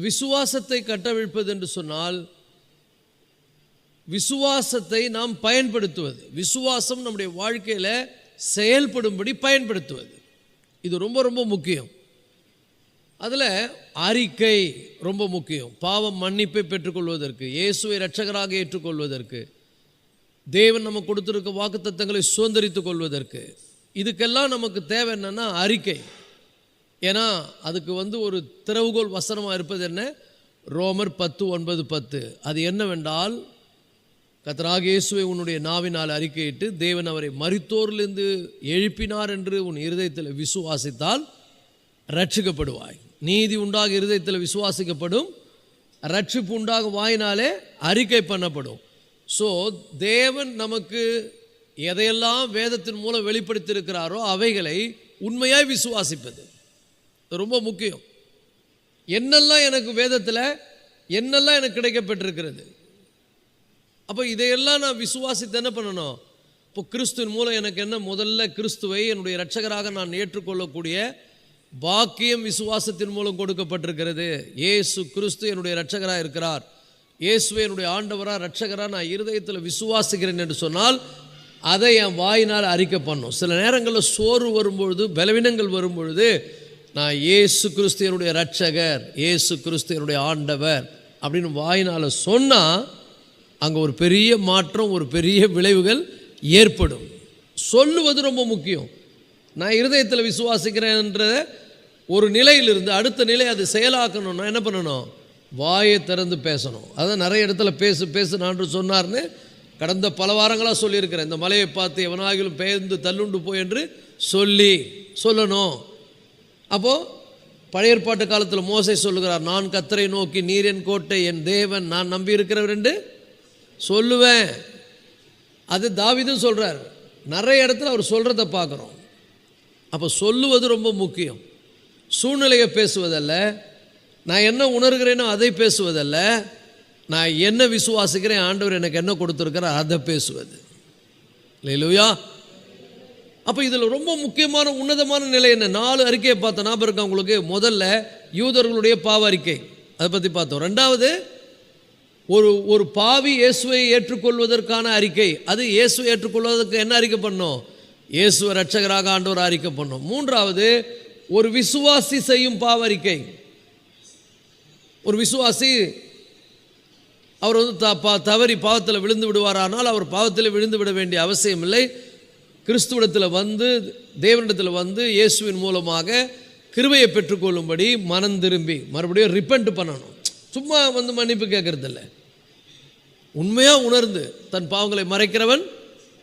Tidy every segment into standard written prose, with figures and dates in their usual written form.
விசுவாசத்தை கட்டவிழ்ப்பது என்று சொன்னால் விசுவாசத்தை நாம் பயன்படுத்துவது, விசுவாசம் நம்முடைய வாழ்க்கையில் செயல்படும்படி பயன்படுத்துவது, இது ரொம்ப ரொம்ப முக்கியம். அதில் அறிக்கை ரொம்ப முக்கியம். பாவம் மன்னிப்பை பெற்றுக்கொள்வதற்கு, இயேசுவை இரட்சகராக ஏற்றுக்கொள்வதற்கு, தேவன் நமக்கு கொடுத்திருக்க வாக்குத்தத்தங்களை சுதந்திரித்துக் கொள்வதற்கு, இதுக்கெல்லாம் நமக்கு தேவை என்னன்னா அறிக்கை. ஏன்னா அதுக்கு ஒரு திறவுகோல் வசனமாக இருப்பது என்ன? ரோமர் 10:9-10. அது என்னவென்றால், கர்த்தராகிய இயேசுவை உன்னுடைய நாவினால் அறிக்கையிட்டு தேவன் அவரை மரித்தோரிலிருந்து எழுப்பினார் என்று உன் இருதயத்தில் விசுவாசித்தால் ரட்சிக்கப்படுவாய். நீதி உண்டாக இருதயத்தில் விசுவாசிக்கப்படும், ரட்சிப்பு உண்டாக வாயினாலே அறிக்கை பண்ணப்படும். ஸோ தேவன் நமக்கு எதையெல்லாம் வேதத்தின் மூலம் வெளிப்படுத்தியிருக்கிறாரோ அவைகளை உண்மையாய் விசுவாசிப்பது ரொம்ப முக்கியம். என்னெல்லாம் எனக்கு வேதத்தில் என்னெல்லாம் எனக்கு கிடைக்கப்பட்டிருக்கிறது, அப்போ இதையெல்லாம் நான் விசுவாசித்து என்ன பண்ணணும்? இப்போ கிறிஸ்துவின் மூலம் எனக்கு என்ன? முதல்ல கிறிஸ்துவை என்னுடைய இரட்சகராக நான் ஏற்றுக்கொள்ளக்கூடிய பாக்கியம் விசுவாசத்தின் மூலம் கொடுக்கப்பட்டிருக்கிறது. இயேசு கிறிஸ்து என்னுடைய இரட்சகராக இருக்கிறார், இயேசுவை என்னுடைய ஆண்டவராக இரட்சகராக நான் இருதயத்தில் விசுவாசிக்கிறேன் என்று சொன்னால் அதை என் வாயினால் அறிக்கை பண்ணும். சில நேரங்களில் சோர்வு வரும்பொழுது, பலவீனங்கள் வரும்பொழுது, நான் இயேசு கிறிஸ்து என்னுடைய இரட்சகர், இயேசு கிறிஸ்து என்னுடைய ஆண்டவர் அப்படின்னு வாயினால் சொன்னால் அங்கே ஒரு பெரிய மாற்றம், ஒரு பெரிய விளைவுகள் ஏற்படும். சொல்லுவது ரொம்ப முக்கியம். நான் இருதயத்தில் விசுவாசிக்கிறேன்ற ஒரு நிலையிலிருந்து அடுத்த நிலை அது செயலாக்கணும்னா என்ன பண்ணணும்? வாயை திறந்து பேசணும். அதான் நிறைய இடத்துல பேசு நான் சொன்னார்னு கடந்த பல வாரங்களாக சொல்லியிருக்கிறேன். இந்த மலையை பார்த்து எவனாகிலும் பெயர்ந்து தள்ளுண்டு போய் என்று சொல்லணும். அப்போது பழைய ஏற்பாட்டு காலத்தில் மோசே சொல்லுகிறார், நான் கர்த்தரை நோக்கி நீர் என் கோட்டை, என் தேவன், நான் நம்பி இருக்கிறவர் என்று சொல்லுவேன். அது தாவீதும் சொல்கிறார். நிறைய இடத்துல அவர் சொல்கிறத பார்க்குறோம். அப்போ சொல்லுவது ரொம்ப முக்கியம். சூழ்நிலையை பேசுவதல்ல, நான் என்ன உணர்கிறேனோ அதை பேசுவதல்ல, நான் என்ன விசுவாசிக்கிறேன், ஆண்டவர் எனக்கு என்ன கொடுத்துருக்கிறார் அதை பேசுவது. அல்லேலூயா. அப்போ இதில் ரொம்ப முக்கியமான உன்னதமான நிலை என்ன? 4 அறிக்கையை பார்த்த ஞாபகம் இருக்கா உங்களுக்கு? முதல்ல யூதர்களுடைய பாவ அறிக்கை, அதை பற்றி பார்த்தோம். ரெண்டாவது ஒரு பாவி இயேசுவை ஏற்றுக்கொள்வதற்கான அறிக்கை, அது இயேசுவை ஏற்றுக்கொள்வதற்கு என்ன அறிக்கை பண்ணோம்? இயேசுவை இரட்சகராக ஆண்டவர் அறிக்கை பண்ணோம். மூன்றாவது ஒரு விசுவாசி செய்யும் பாவ அறிக்கை. ஒரு விசுவாசி அவர் தவறி பாவத்தில் விழுந்து விடுவாரானால் அவர் பாவத்தில் விழுந்து விட வேண்டிய அவசியம் இல்லை. கிறிஸ்துவிடத்தில் வந்து, தேவனிடத்தில் வந்து இயேசுவின் மூலமாக கிருபையை பெற்றுக்கொள்ளும்படி மனம் திரும்பி மறுபடியும் ரிப்பெண்ட் பண்ணணும். சும்மா மன்னிப்பு கேட்கறதில்ல, உண்மையாக உணர்ந்து தன் பாவங்களை மறைக்கிறவன்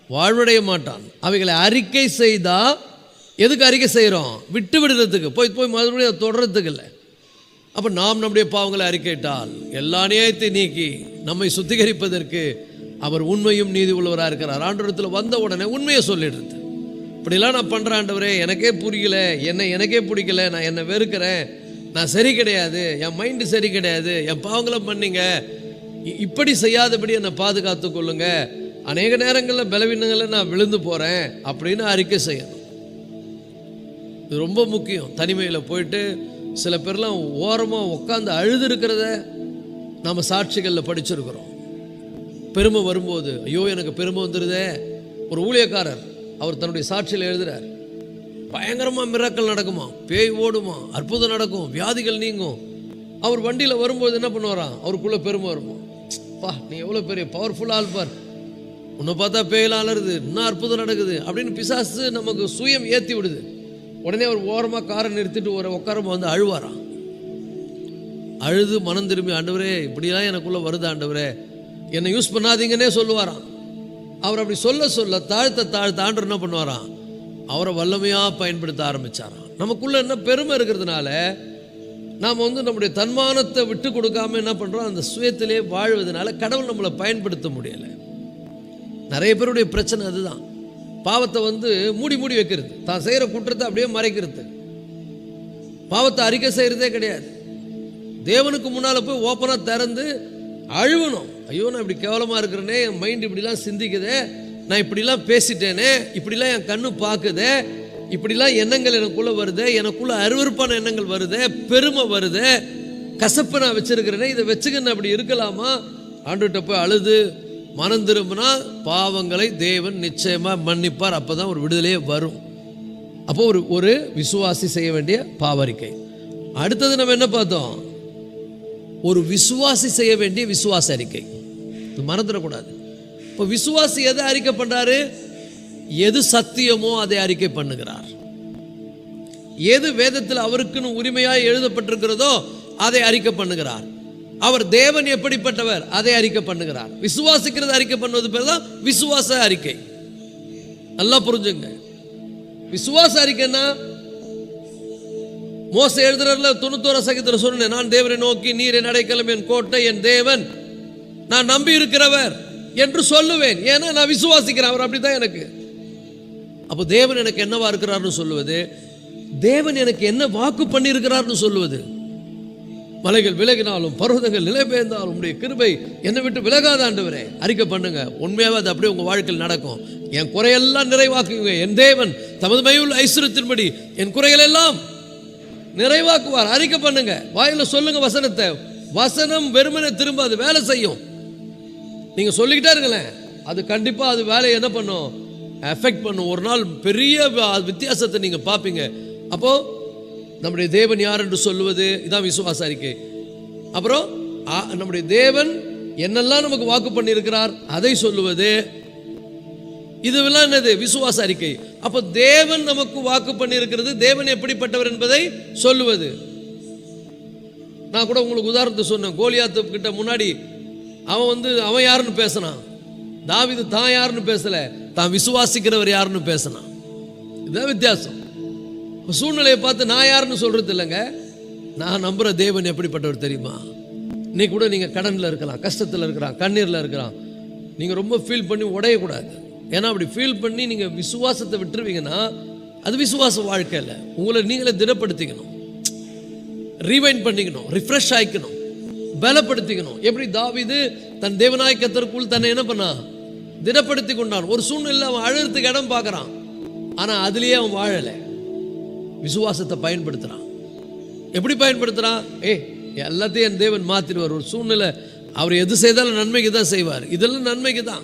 வாழ்வடைய மாட்டான். அவைகளை அறிக்கை செய்தால், எதுக்கு அறிக்கை செய்கிறோம்? விட்டு விடுறதுக்கு, போய் மறுபடியும் அதை தொடர்றதுக்கு இல்லை. அப்போ நாம் நம்முடைய பாவங்களை அறிக்கையிட்டால் எல்லா நியாயத்தை நீக்கி நம்மை சுத்திகரிப்பதற்கு அவர் உண்மையும் நீதி உள்ளவராக இருக்கிறார். ஆண்டவரத்தில் வந்த உடனே உண்மையை சொல்லிடுறது. இப்படிலாம் நான் பண்ணுறேன் ஆண்டவரே, எனக்கே புரியல, எனக்கே பிடிக்கல, நான் என்னை வெறுக்கிறேன், நான் சரி கிடையாது, என் மைண்டு சரி கிடையாது, என் பாவங்களை பண்ணிங்க, இப்படி செய்யாதபடி என்னை பாதுகாத்து கொள்ளுங்க, அநேக நேரங்களில் பலவீனங்களில் நான் விழுந்து போகிறேன் அப்படின்னு அறிக்கை செய்யணும். இது ரொம்ப முக்கியம். தனிமையில் போயிட்டு சில பேர்லாம் ஓரமாக உட்காந்து அழுது இருக்கிறத நாம் சாட்சிகளில் படிச்சிருக்கிறோம். பெருமை வரும்போது, ஐயோ எனக்கு பெருமை வந்துடுதே. ஒரு ஊழியக்காரர் அவர் தன்னுடைய சாட்சியில் எழுதுகிறார், பயங்கரமாக மிராக்கள் நடக்குமா, பேய் ஓடுமா, அற்புதம் நடக்கும், வியாதிகள் நீங்கும். அவர் வண்டியில் வரும்போது என்ன பண்ணுவாராம்? அவருக்குள்ளே பெருமை வருமா, பா நீ எவ்வளோ பெரிய பவர்ஃபுல் ஆல்பார், உன்னை பார்த்தா பேயெல்லாம் அலருது, இன்னும் அற்புதம் நடக்குது அப்படின்னு பிசாசு நமக்கு சுயம் ஏற்றி விடுது. உடனே அவர் ஓரமாக காரை நிறுத்திட்டு உட்காரமா வந்து அழுவாராம். அழுது மனம் திரும்பி, ஆண்டவரே இப்படிலாம் எனக்குள்ளே வருது ஆண்டவரே, என்னை யூஸ் பண்ணாதீங்கன்னே சொல்லுவாராம். அவர் அப்படி சொல்ல தாழ்த்த ஆண்டவர் என்ன பண்ணுவாராம்? அவரை வல்லமையாக பயன்படுத்த ஆரம்பித்தாராம். நமக்குள்ளே என்ன பெருமை இருக்கிறதுனால நாம் நம்முடைய தன்மானத்தை விட்டு கொடுக்காம என்ன பண்ணுறோம்? அந்த சுயத்திலே வாழ்வதனால கடவுள் நம்மளை பயன்படுத்த முடியலை. நிறைய பேருடைய பிரச்சனை அதுதான். பாவத்தை மூடி வைக்கிறது, தான் செய்கிற குற்றத்தை அப்படியே மறைக்கிறது, பாவத்தை அறிக்கை செய்கிறதே கிடையாது. தேவனுக்கு முன்னால் போய் ஓப்பனாக திறந்து அழுவணும். ஐயோ நான் இப்படி கேவலமாக இருக்கிறேனே, என் மைண்ட் இப்படிலாம் சிந்திக்குதே, நான் இப்படிலாம் பேசிட்டேனே, இப்படிலாம் என் கண்ணு பார்க்குதே, இப்படிலாம் எண்ணங்கள் எனக்குள்ளே வருது, எனக்குள்ளே அருவருப்பான எண்ணங்கள் வருது, பெருமை வருது, கசப்பை நான் வச்சிருக்கிறேனே, இதை வச்சுக்கன்னு அப்படி இருக்கலாமா? ஆண்டுகிட்ட போய் அழுது மனம் திரும்பினா பாவங்களை தேவன் நிச்சயமாக மன்னிப்பார். அப்போ தான் ஒரு விடுதலையே வரும். அப்போ ஒரு விசுவாசி செய்ய வேண்டிய பாவரிக்கை. அடுத்தது நம்ம என்ன பார்த்தோம்? ஒரு விசுவாசி செய்ய வேண்டிய விசுவாச அறிக்கை. மறந்துடக்கூடாது. இப்போ விசுவாசி எதை அறிக்கை பண்றாரு? எது சத்தியமோ அதை அறிக்கை பண்ணுகிறார். எது வேதத்தில் அவருக்குன்னு உரிமையாய் எழுதப்பட்டிருக்கிறதோ அதை அறிக்கை பண்ணுகிறார். அவர் தேவன் எப்படிப்பட்டவர் அதை அறிக்கை பண்ணுகிறார். விசுவாசிக்கிறது அறிக்கை பண்ணுவது பேர் தான் விசுவாச அறிக்கை. நல்லா புரிஞ்சுங்க. விசுவாச அறிக்கைன்னா மோசே எழுதுறதுல 91 சங்கீதத்தில் சொன்னேன், நான் தேவனை நோக்கி நீர் என் அடைக்கலம், என் கோட்டை, என் தேவன், நான் நம்பி இருக்கிறவர் என்று சொல்லுவேன். ஏன்னா நான் விசுவாசிக்கிறேன், அவர் அப்படிதான் எனக்கு. அப்போ தேவன் எனக்கு என்னவா இருக்கிறார்னு சொல்லுவது, தேவன் எனக்கு என்ன வாக்கு பண்ணி இருக்கிறார்னு சொல்லுவது. மலைகள் விலகினாலும் பர்வதங்கள் நிலை பெயர்ந்தாலும் உங்களுடைய கிருபை என்னை விட்டு விலகாத ஆண்டவரே அறிக்கை பண்ணுங்க. உண்மையாவே அது அப்படியே உங்க வாழ்க்கையில் நடக்கும். என் குறையெல்லாம் நிறைவாக்குங்க. என் தேவன் தமது மையுள்ள ஐஸ்வரியத்தின்படி என் குறைகள் எல்லாம் நிறைவாக்குவார். அறிக்கை பண்ணுங்க, வாயில சொல்லுங்க வசனத்தை. வசனம் வெறுமனே திரும்ப அது வேலை செய்யும். நீங்க சொல்லிக்கிட்டே இருங்களேன், அது கண்டிப்பா அது வேலையை என்ன பண்ணும்? எஃபெக்ட் பண்ணும். ஒரு நாள் பெரிய வித்தியாசத்தை நீங்க பார்ப்பீங்க. அப்போ நம்முடைய தேவன் யார் என்று சொல்லுவது, இதான் விசுவாச அறிக்கை. அப்புறம் நம்முடைய தேவன் என்னெல்லாம் நமக்கு வாக்கு பண்ணி இருக்கிறார் அதை சொல்லுவது, இதுவெல்லாம் என்னது? விசுவாச அறிக்கை. அப்போ தேவன் நமக்கு வாக்கு பண்ணி இருக்கிறது, தேவன் எப்படிப்பட்டவர் என்பதை சொல்லுவது. நான் கூட உங்களுக்கு உதாரணத்தை சொன்னேன். கோலியாத்து கிட்ட முன்னாடி அவன் யாருன்னு பேசினான். தாவீது தான் யாருன்னு பேசல, தான் விசுவாசிக்கிறவர் யாருன்னு பேசினான். இதுதான் வித்தியாசம். சூழ்நிலையை பார்த்து நான் யாருன்னு சொல்றது இல்லைங்க, நான் நம்புற தேவன் எப்படிப்பட்டவர் தெரியுமா? இன்னைக்கு கூட நீங்க கடன்ல இருக்கலாம், கஷ்டத்தில் இருக்கலாம், கண்ணீர்ல இருக்கலாம். நீங்க ரொம்ப ஃபீல் பண்ணி உடையக்கூடாது. ஏன்னா அப்படி ஃபீல் பண்ணி நீங்க விசுவாசத்தை விட்டுருவீங்கன்னா அது விசுவாச வாழ்க்கை இல்லை. உங்களை நீங்களே திடப்படுத்திக்கணும், ரீவைண்ட் பண்ணிக்கணும், ரிஃப்ரெஷ் ஆயிக்கணும், பலப்படுத்திக்கணும். எப்படி தாவீது தன் தேவனாய கர்த்தருக்குள் தன்னை என்ன பண்ணா? திடப்படுத்தி கொண்டான். ஒரு சூழ்நிலை அவன் அழுறதுக்கு இடம் பார்க்கறான், ஆனா அதுலயே அவன் வாழலை. விசுவாசத்தை பயன்படுத்துறான். எப்படி பயன்படுத்துறான்? எல்லாத்தையும் என் தேவன் மாத்திடுவார். ஒரு சூழ்நிலை அவர் எது செய்தாலும் நன்மைக்கு தான் செய்வார். இதெல்லாம் நன்மைக்கு தான்.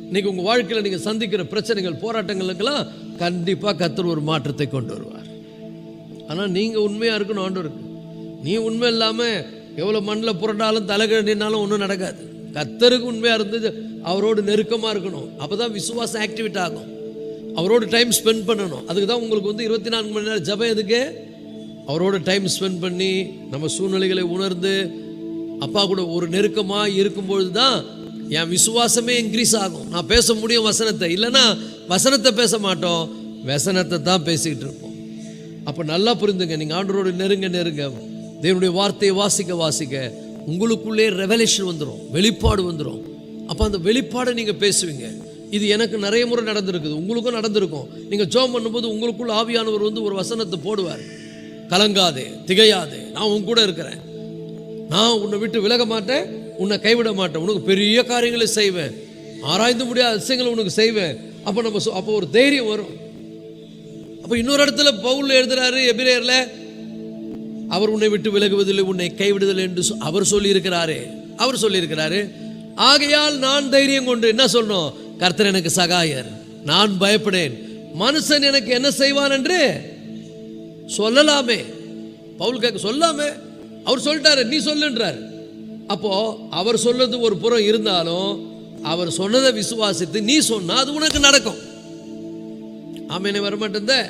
இன்னைக்கு உங்க வாழ்க்கையில் நீங்க சந்திக்கிற பிரச்சனைகள், போராட்டங்களுக்கெல்லாம் கண்டிப்பா கர்த்தர் ஒரு மாற்றத்தை கொண்டு வருவார். ஆனா நீங்க உண்மையா இருக்கணும் ஆண்டவருக்கு. நீ உண்மை இல்லாம எவ்வளவு மண்ணில் புரண்டாலும் தலைகழினாலும் ஒன்றும் நடக்காது. கர்த்தருக்கு உண்மையா இருந்து அவரோடு நெருக்கமா இருக்கணும். அப்பதான் விசுவாசம் ஆக்டிவேட் ஆகும். அவரோட டைம் ஸ்பெண்ட் பண்ணணும். அதுக்கு தான் உங்களுக்கு 24 மணி நேரம் ஜபம். எதுக்கு? அவரோட டைம் ஸ்பெண்ட் பண்ணி நம்ம சூழ்நிலைகளை உணர்ந்து அப்பா கூட ஒரு நெருக்கமாக இருக்கும்பொழுது தான் என் விசுவாசமே இன்க்ரீஸ் ஆகும். நான் பேச முடியும் வசனத்தை. இல்லைன்னா வசனத்தை பேச மாட்டோம், வசனத்தை தான் பேசிக்கிட்டு இருப்போம். அப்போ நல்லா புரிந்துங்க, நீங்கள் ஆண்டவரோட நெருங்க தேவனுடைய வார்த்தையை வாசிக்க உங்களுக்குள்ளே ரெவலேஷன் வந்துடும், வெளிப்பாடு வந்துடும். அப்போ அந்த வெளிப்பாடை நீங்கள் பேசுவீங்க. இது எனக்கு நிறைய முறை நடந்திருக்குது, உங்களுக்கும் நடந்திருக்கும். நீங்கள் ஜெபம் பண்ணும்போது உங்களுக்குள்ள ஆவியானவர் ஒரு வசனத்தை போடுவார். கலங்காதே, திகையாதே, நான் உன் கூட இருக்கிறேன், நான் உன்னை விட்டு விலக மாட்டேன், உன்னை கைவிட மாட்டேன், உனக்கு பெரிய காரியங்களை செய்வேன், ஆராய்ந்து முடியாத அதிசயங்களை உனக்கு செய்வேன். அப்போ ஒரு தைரியம் வரும். அப்போ இன்னொரு இடத்துல பவுல் எழுதுறாரு எபிரேயர்ல, அவர் உன்னை விட்டு விலகுவதில்லை, உன்னை கைவிடுதல் என்று அவர் சொல்லியிருக்கிறாரு. ஆகையால் நான் தைரியம் கொண்டு என்ன சொல்லணும்? கர்த்தர் எனக்கு சகாயர், நான் பயப்படேன், மனுஷன் எனக்கு என்ன செய்வான் என்று சொல்லலாமே. பவுல் கேட்க சொல்லாமே, அவர் சொல்லிட்டாரு, நீ சொல்லுன்றார். அப்போ அவர் சொல்றது ஒரு புறம் இருந்தாலும் அவர் சொன்னதை விசுவாசித்து நீ சொன்னா அது உனக்கு நடக்கும். ஆமேனே வரமாட்டேன்.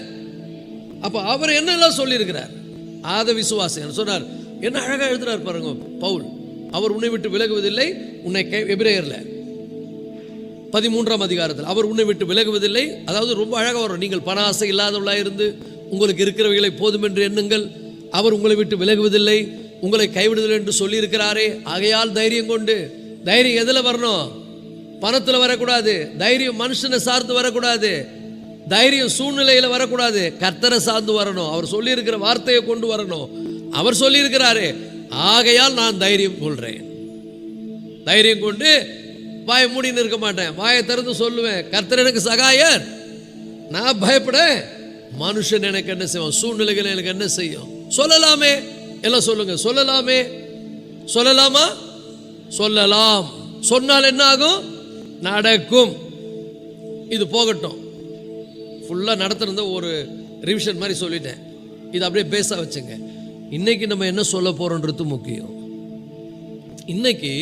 அப்போ அவர் என்னெல்லாம் சொல்லியிருக்கிறார் அதை விசுவாசி சொன்னார். என்ன அழகா எழுதுறார் பாருங்க பவுல். அவர் உன்னை விட்டு விலகுவதில்லை, உன்னை எபிரேயர்ல 13ஆம் அதிகாரத்தில் அவர் உன்னை விட்டு விலகுவதில்லை. அதாவது ரொம்ப அழகாக வரும். நீங்கள் பண ஆசை இல்லாதவர்களாக இருந்து உங்களுக்கு இருக்கிறவைகளை போதும் என்று எண்ணுங்கள், அவர் உங்களை விட்டு விலகுவதில்லை, உங்களை கைவிடுதல் என்று சொல்லியிருக்கிறாரே. ஆகையால் தைரியம் கொண்டு. தைரியம் எதில் வரணும்? பணத்தில் வரக்கூடாது. தைரியம் மனுஷனை சார்ந்து வரக்கூடாது. தைரியம் சூழ்நிலையில் வரக்கூடாது. கர்த்தரை சார்ந்து வரணும். அவர் சொல்லியிருக்கிற வார்த்தையை கொண்டு வரணும். அவர் சொல்லியிருக்கிறாரே, ஆகையால் நான் தைரியம் கொள்றேன். தைரியம் கொண்டு வாயை மூடின்னு இருக்க மாட்டேன், வாயை திறந்து சொல்லுவேன், கர்த்தர் எனக்கு சகாயர், நான் பயப்பட, மனுஷன் எனக்கு என்ன செய்வான், சூழ்நிலைகள் எனக்கு என்ன செய்யும் சொல்லலாமே. எல்லாம் சொல்லுங்க. சொல்லலாமே, சொல்லலாமா? சொல்லலாம். சொன்னால் என்ன ஆகும்? நடக்கும். இது போகட்டும். ஃபுல்லாக நடத்துறத ஒரு ரிவிஷன் மாதிரி சொல்லிட்டேன். இது அப்படியே பேச வச்சுங்க. இன்னைக்கு நம்ம என்ன சொல்ல போறோன்றது முக்கியம். இன்னைக்கு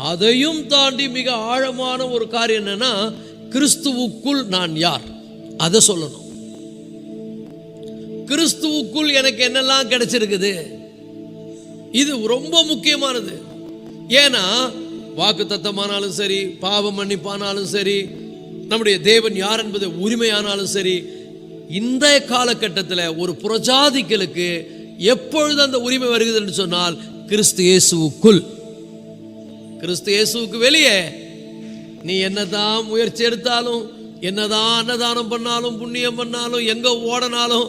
அதையும் தாண்டி மிக ஆழமான ஒரு காரியம் என்னன்னா, கிறிஸ்துவுக்குள் நான் யார், அதை சொல்லணும். கிறிஸ்துவுக்குள் எனக்கு என்னெல்லாம் கிடைச்சிருக்குது, இது ரொம்ப முக்கியமானது. ஏன்னா வாக்குத்தத்தமானாலும் சரி, பாவ மன்னிப்பானாலும் சரி, நம்முடைய தேவன் யார் என்பது உரிமையானாலும் சரி, இந்த காலகட்டத்தில் ஒரு புறஜாதிகளுக்கு எப்பொழுது அந்த உரிமை வருகிறது என்று சொன்னால், கிறிஸ்து இயேசுவுக்குள். கிறிஸ்து இயேசுவுக்கு வெளியே நீ என்னதான் முயற்சி எடுத்தாலும், என்னதான் அன்னதானம் பண்ணாலும், புண்ணியம் பண்ணாலும், எங்க ஓடனாலும்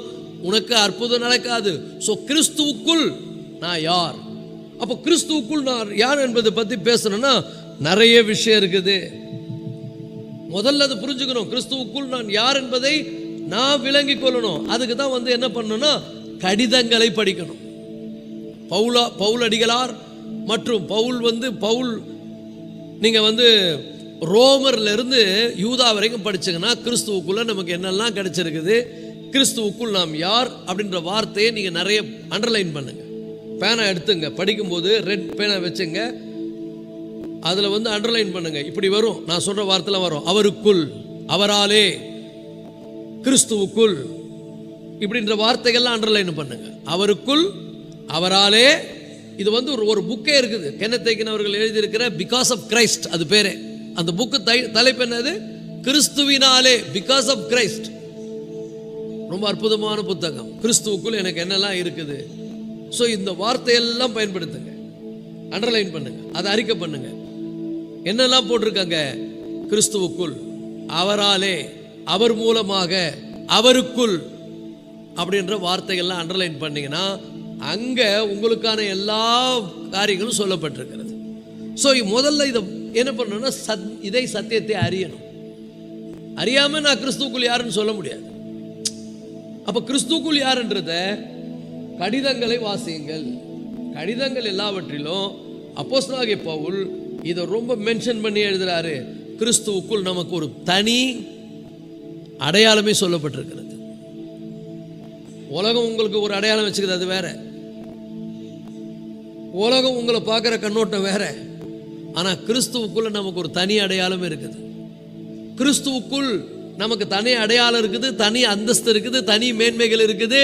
உனக்கு அற்புதம் நடக்காது. சோ கிறிஸ்துவுக்குள் நான் யார்? அப்போ கிறிஸ்துவுக்குள் நான் யார் என்பதை பத்தி பேசணும்னா நிறைய விஷயம் இருக்குது. முதல்ல அதை புரிஞ்சுக்கணும். கிறிஸ்துவுக்குள் நான் யார் என்பதை நான் விளங்கி கொள்ளணும். அதுக்கு தான் என்ன பண்ணணும்னா, கடிதங்களை படிக்கணும். பவுல் அடிகளார் மற்றும் பவுல் நீங்க ரோமர்ல இருந்து யூதா வரைக்கும் படிச்சீங்கன்னா கிறிஸ்துவுக்குள்ள நமக்கு என்னெல்லாம் கிடைச்சிருக்குது, கிறிஸ்துவுக்குள் நாம் யார் அப்படின்ற வார்த்தையை நீங்க நிறைய அண்டர்லைன் பண்ணுங்க. பேனா எடுத்துங்க, படிக்கும்போது ரெட் பேனா வச்சுங்க, அதுல அண்டர்லைன் பண்ணுங்க. இப்படி வரும், நான் சொல்ற வார்த்தை வரும். அவருக்குள், அவராலே, கிறிஸ்துவுக்குள், இப்படின்ற வார்த்தைகள்லாம் அண்டர்லைன் பண்ணுங்க. அவருக்குள், அவராலே. இது ஒரு புக்கே இருக்குது, கென்னத் ஹேகின் அவர்கள் எழுதியிருக்கிற பிகாஸ் ஆஃப் கிரைஸ்ட், அது பேரே. அந்த புக்கு தலைப்பு என்னது? கிறிஸ்துவினாலே, பிகாஸ் ஆஃப் கிரைஸ்ட். ரொம்ப அற்புதமான புத்தகம். கிறிஸ்துவுக்குள் எனக்கு என்னெல்லாம் இருக்குது. ஸோ இந்த வார்த்தையெல்லாம் பயன்படுத்துங்க, அண்டர்லைன் பண்ணுங்க, அதை அறிக்கை பண்ணுங்க. என்னெல்லாம் போட்டிருக்காங்க? கிறிஸ்துவுக்குள், அவராலே, அவர் மூலமாக, அவருக்குள் அப்படின்ற வார்த்தைகள்லாம் அண்டர்லைன் பண்ணீங்கன்னா அங்க உங்களுக்கான எல்லா காரியங்களும் சொல்லப்பட்டிருக்கிறது. ஸோ முதல்ல இதை என்ன பண்ணணும்னா, இதை சத்தியத்தை அறியணும். அறியாம நான் கிறிஸ்துவுக்குள் யாருன்னு சொல்ல முடியாது. அப்ப கிறிஸ்துவுக்குள் யாருன்றத கடிதங்களை வாசியுங்கள். கடிதங்கள் எல்லாவற்றிலும் அப்போஸ்தலனாகிய பவுல் இதை ரொம்ப மென்ஷன் பண்ணி எழுதுறாரு. கிறிஸ்துவுக்குள் நமக்கு ஒரு தனி அடையாளமே சொல்லப்பட்டிருக்கிறது. உலகம் உங்களுக்கு ஒரு அடையாளம் வச்சுக்குது, அது வேற. உலகம் உங்களை பார்க்குற கண்ணோட்டம் வேற. ஆனா கிறிஸ்துவுக்குள்ள நமக்கு ஒரு தனி அடையாளம் இருக்குது. கிறிஸ்துவுக்குள் நமக்கு தனி அடையாளம் இருக்குது, தனி அந்தஸ்து இருக்குது, தனி மேன்மைகள் இருக்குது,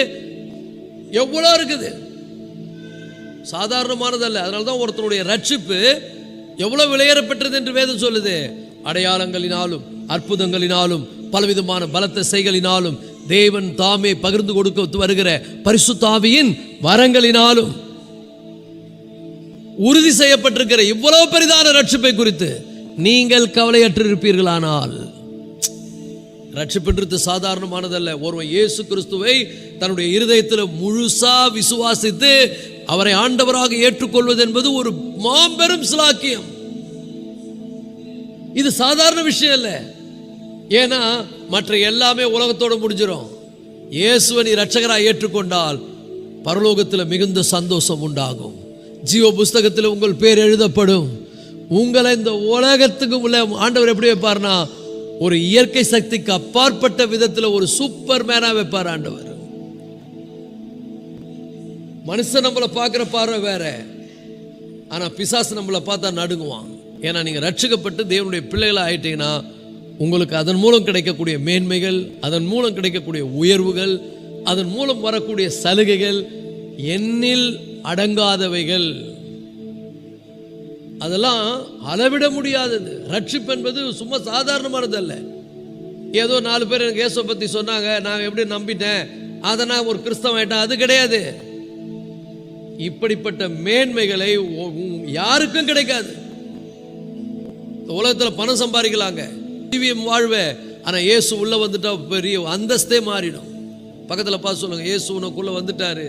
எவ்வளோ இருக்குது. சாதாரணமானதல்ல. அதனால்தான் ஒருத்தனுடைய ரட்சிப்பு எவ்வளவு விலையேறப்பட்டது என்று வேதம் சொல்லுது. அடையாளங்களினாலும், அற்புதங்களினாலும், பலவிதமான பலத்த செய்களினாலும், தேவன் தாமே பகிர்ந்து கொடுக்க வருகிற பரிசுத்த ஆவியின் வரங்களினாலும் உறுதி செய்யப்பட்டிருக்கிற இவ்வளவு பெரிதான ரட்சிப்பை குறித்து நீங்கள் கவலையற்று இருப்பீர்களானால், ரட்சிப்புன்றது சாதாரணமானதல்ல. ஒருவன் இயேசு கிறிஸ்துவை தன்னுடைய இருதயத்தில் முழுசா விசுவாசித்து அவரை ஆண்டவராக ஏற்றுக்கொள்வது என்பது ஒரு மாபெரும் சிலாக்கியம். இது சாதாரண விஷயம் இல்ல. ஏன்னா மற்ற எல்லாமே உலகத்தோட முடிஞ்சிடும். இயேசுவை நீ ரட்சகராக ஏற்றுக்கொண்டால் பரலோகத்தில் மிகுந்த சந்தோஷம் உண்டாகும். ஜீவ புஸ்தகத்தில் உங்கள் பேர் எழுதப்படும். உங்களை இந்த உலகத்துக்கு உள்ள ஆண்டவர் எப்படி வைப்பார்னா, ஒரு இயற்கை சக்திக்கு அப்பாற்பட்ட விதத்தில் ஒரு சூப்பர் மேனா வைப்பார் ஆண்டவர். மனுஷன் நம்மளை பார்க்கிற பார்வை வேற, ஆனா பிசாசு நம்மளை பார்த்தா நடுங்குவான். ஏன்னா நீங்க ரட்சிக்கப்பட்டு தேவனுடைய பிள்ளைகளை ஆயிட்டீங்கன்னா உங்களுக்கு அதன் மூலம் கிடைக்கக்கூடிய மேன்மைகள், அதன் மூலம் கிடைக்கக்கூடிய உயர்வுகள், அதன் மூலம் வரக்கூடிய சலுகைகள் எண்ணில் அடங்காதவைகள். அதெல்லாம் அளவிட முடியாதது. ரட்சிப்பு என்பது சும்மா சாதாரணமானது அல்ல. ஏதோ 4 பேர் எனக்கு இயேசுவை பத்தி சொன்னாங்க, நான் எப்படி நம்பிட்டேன், அதை நான் ஒரு கிறிஸ்தவன் ஆயிட்டேன், அது கிடையாது. இப்படிப்பட்ட மேன்மைகளை யாருக்கும் கிடைக்காது. உலகத்தில் பணம் சம்பாதிக்கலாங்க, வாழ்வே, ஆனா இயேசு உள்ள வந்துட்டா பெரிய அந்தஸ்தே மாறிடும். பக்கத்துல பார்த்து சொல்லுங்க, இயேசு உனக்குள்ள வந்துட்டாரு,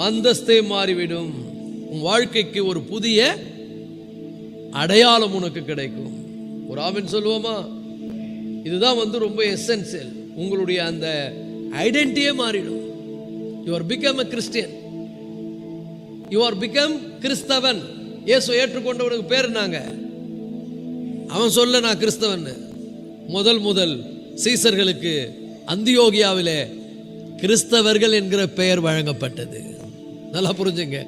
அந்தஸ்தே மாறிவிடும். உன் வாழ்க்கைக்கு ஒரு புதிய அடையாளம் உனக்கு கிடைக்கும். ஒரு ஆமென் சொல்லுவோமா? இதுதான் ரொம்ப எசென்சியல். உங்களுடைய அந்த ஐடென்டிட்டியே மாறிடும். You are become a Christian, you are become கிறிஸ்தவன். இயேசு ஏற்றுக்கொண்டவனுக்கு பேர் என்னங்க? அவன் சொல்ல நான் கிறிஸ்தவன். முதல் சீசர்களுக்கு அந்தியோகியாவிலே கிறிஸ்தவர்கள் என்கிற பெயர் வழங்கப்பட்டது. நல்லா புரிஞ்சுங்க,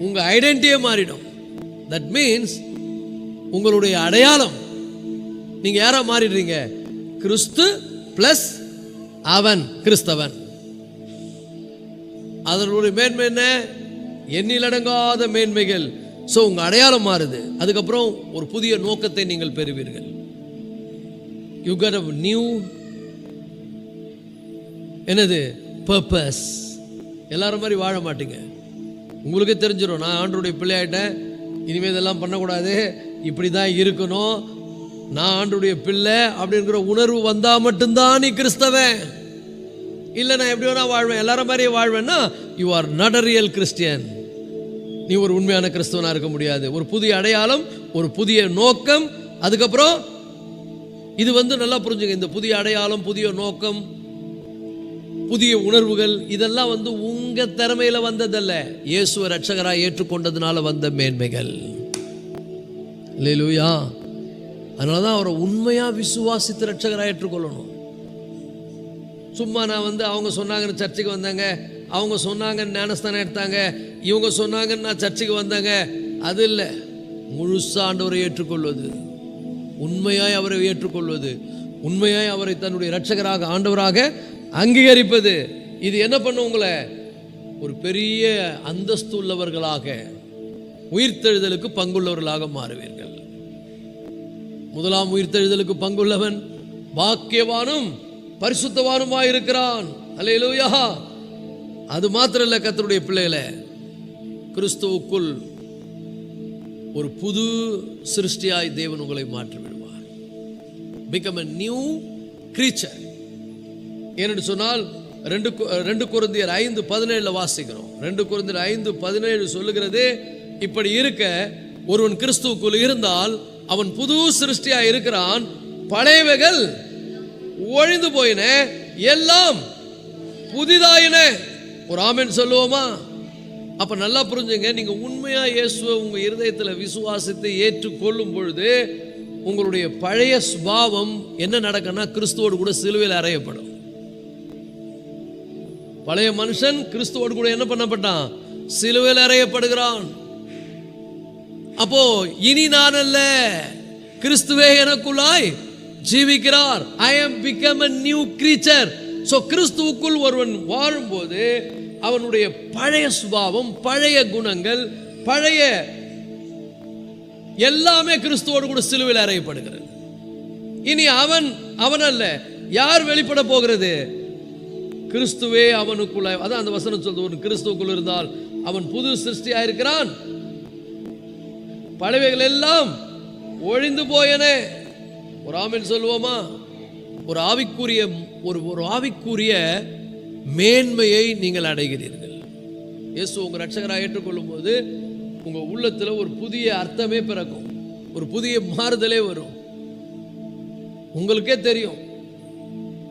உங்க ஐடென்டிட்டியே மாறிடும். தட் மீன்ஸ் உங்களுடைய அடையாளம், நீங்க யாரா மாறிடுறீங்க? கிறிஸ்து பிளஸ் அவன் கிறிஸ்தவன். அதனுடைய மேன்மை என்ன? எண்ணிலடங்காத மேன்மைகள். ஸோ உங்க அடையாளம் மாறுது. அதுக்கப்புறம் ஒரு புதிய நோக்கத்தை நீங்கள் பெறுவீர்கள். யூ காட் a நியூ என்னது பர்பஸ். எல்லாரும் மாதிரி வாழ மாட்டீங்க. உங்களுக்கே தெரிஞ்சிடும், நான் ஆண்டவருடைய பிள்ளையாயிட்டேன், இனிமேல் இதெல்லாம் பண்ணக்கூடாது, இப்படி தான் இருக்கணும், நான் ஆண்டவருடைய பிள்ளை அப்படிங்கிற உணர்வு வந்தால் மட்டும்தான் நீ கிறிஸ்தவன். இல்லை நான் எப்படி வேணா வாழ்வேன், எல்லாரும் மாதிரியே வாழ்வேன்னா you are not a real Christian. நீ ஒரு உண்மையான கிறிஸ்தவனாக இருக்க முடியாது. ஒரு புதிய அடையாளம், ஒரு புதிய நோக்கம். அதுக்கப்புறம் இது நல்லா புரிஞ்சுங்க, இந்த புதிய அடையாளம், புதிய நோக்கம், புதிய உணர்வுகள், இதெல்லாம் உங்க திறமையில வந்ததல்ல, இயேசுவை ரட்சகராய் ஏற்றுக்கொண்டதுனால வந்த மேன்மைகள். அல்லேலூயா. அதனாலதான் அவரை உண்மையா விசுவாசித்து ரட்சகராய் ஏற்றுக்கொள்ளணும். சும்மா நான் அவங்க சொன்னாங்கன்னு சர்ச்சுக்கு வந்தாங்க, அவங்க சொன்னாங்கன்னு ஞானஸ்தானம் எடுத்தாங்க, இவங்க சொன்னாங்கன்னு நான் சர்ச்சுக்கு வந்தாங்க, அது இல்லை. முழுசா ஆண்டவரை ஏற்றுக்கொள்வது, உண்மையாய் அவரை ஏற்றுக்கொள்வது, உண்மையாய் அவரை தன்னுடைய இரட்சகராக ஆண்டவராக அங்கீகரிப்பது. இது என்ன பண்ணும்? உங்களை ஒரு பெரிய அந்தஸ்து உள்ளவர்களாக, உயிர்த்தெழுதலுக்கு பங்குள்ளவர்களாக மாறுவீர்கள். முதலாம் உயிர்த்தெழுதலுக்கு பங்குள்ளவன் பாக்கியவானும் பரிசுத்தவானுமாய் இருக்கிறான். அல்லேலூயா. அது மாத்திரம் இல்ல, கர்த்தருடைய பிள்ளைகளே, கிறிஸ்துவுக்குள் ஒரு புது சிருஷ்டியாய் தேவன் உங்களை மாற்றி விடுவார். become a new creature. ஏனென்று சொன்னால் 2 கொரிந்தியர் 5:17 வாசிக்கிறோம். 2 கொரிந்தியர் 5:17 சொல்லுகிறது, இப்படி இருக்க ஒருவன் கிறிஸ்துவுக்குள் இருந்தால் அவன் புது சிருஷ்டியாய் இருக்கிறான், பழையவைகள் ஒழிந்து போயின, எல்லாம் புதிதாயின. ஒரு ஆமென் சொல்லுவோமா? அப்ப நல்லா புரிஞ்சுங்க, நீங்க உண்மையா இயேசுவை உங்க இருதயத்தில் விசுவாசித்து ஏற்றுக்கொள்ளும் பொழுது உங்களுடைய பழைய சுபாவம் என்ன நடக்கும்னா கிறிஸ்துவோடு கூட சிலுவையில் அறையப்படும். பழைய மனுஷன் கிறிஸ்துவோடு கூட என்ன பண்ணப்பட்டான்? சிலுவையில் அறையப்படுகிறான். அப்போ இனி நான் அல்ல, கிறிஸ்துவே எனக்குள்ளாய் ஜீவிக்கிறார். I am become a new creature. So கிறிஸ்துவுக்குள் ஒருவன் வாழும்போது அவனுடைய பழைய சுபாவம், பழைய குணங்கள், பழைய எல்லாமே கிறிஸ்துவோடு கூட சிலுவையில் அறையப்படுகிறது. இனி அவன் அல்ல, யார் வெளிப்பட போகிறது? கிறிஸ்துவே அவனுக்குள்ள. அதான் அந்த வசனம் சொல்றது, ஒரு கிறிஸ்துவுக்குள் இருந்தால் அவன் புது சிருஷ்டியா இருக்கிறான், பழையவைகள் எல்லாம் ஒழிந்து போயன. ஒரு ஆமென் சொல்லுவோமா? ஒரு ஆவிக்குரிய மேன்மையை நீங்கள் அடைகிறீர்கள். இயேசு உங்க ரட்சகராக ஏற்றுக்கொள்ளும் போது உங்க உள்ளத்துல ஒரு புதிய அர்த்தமே பிறக்கும், ஒரு புதிய மாறுதலே வரும். உங்களுக்கே தெரியும்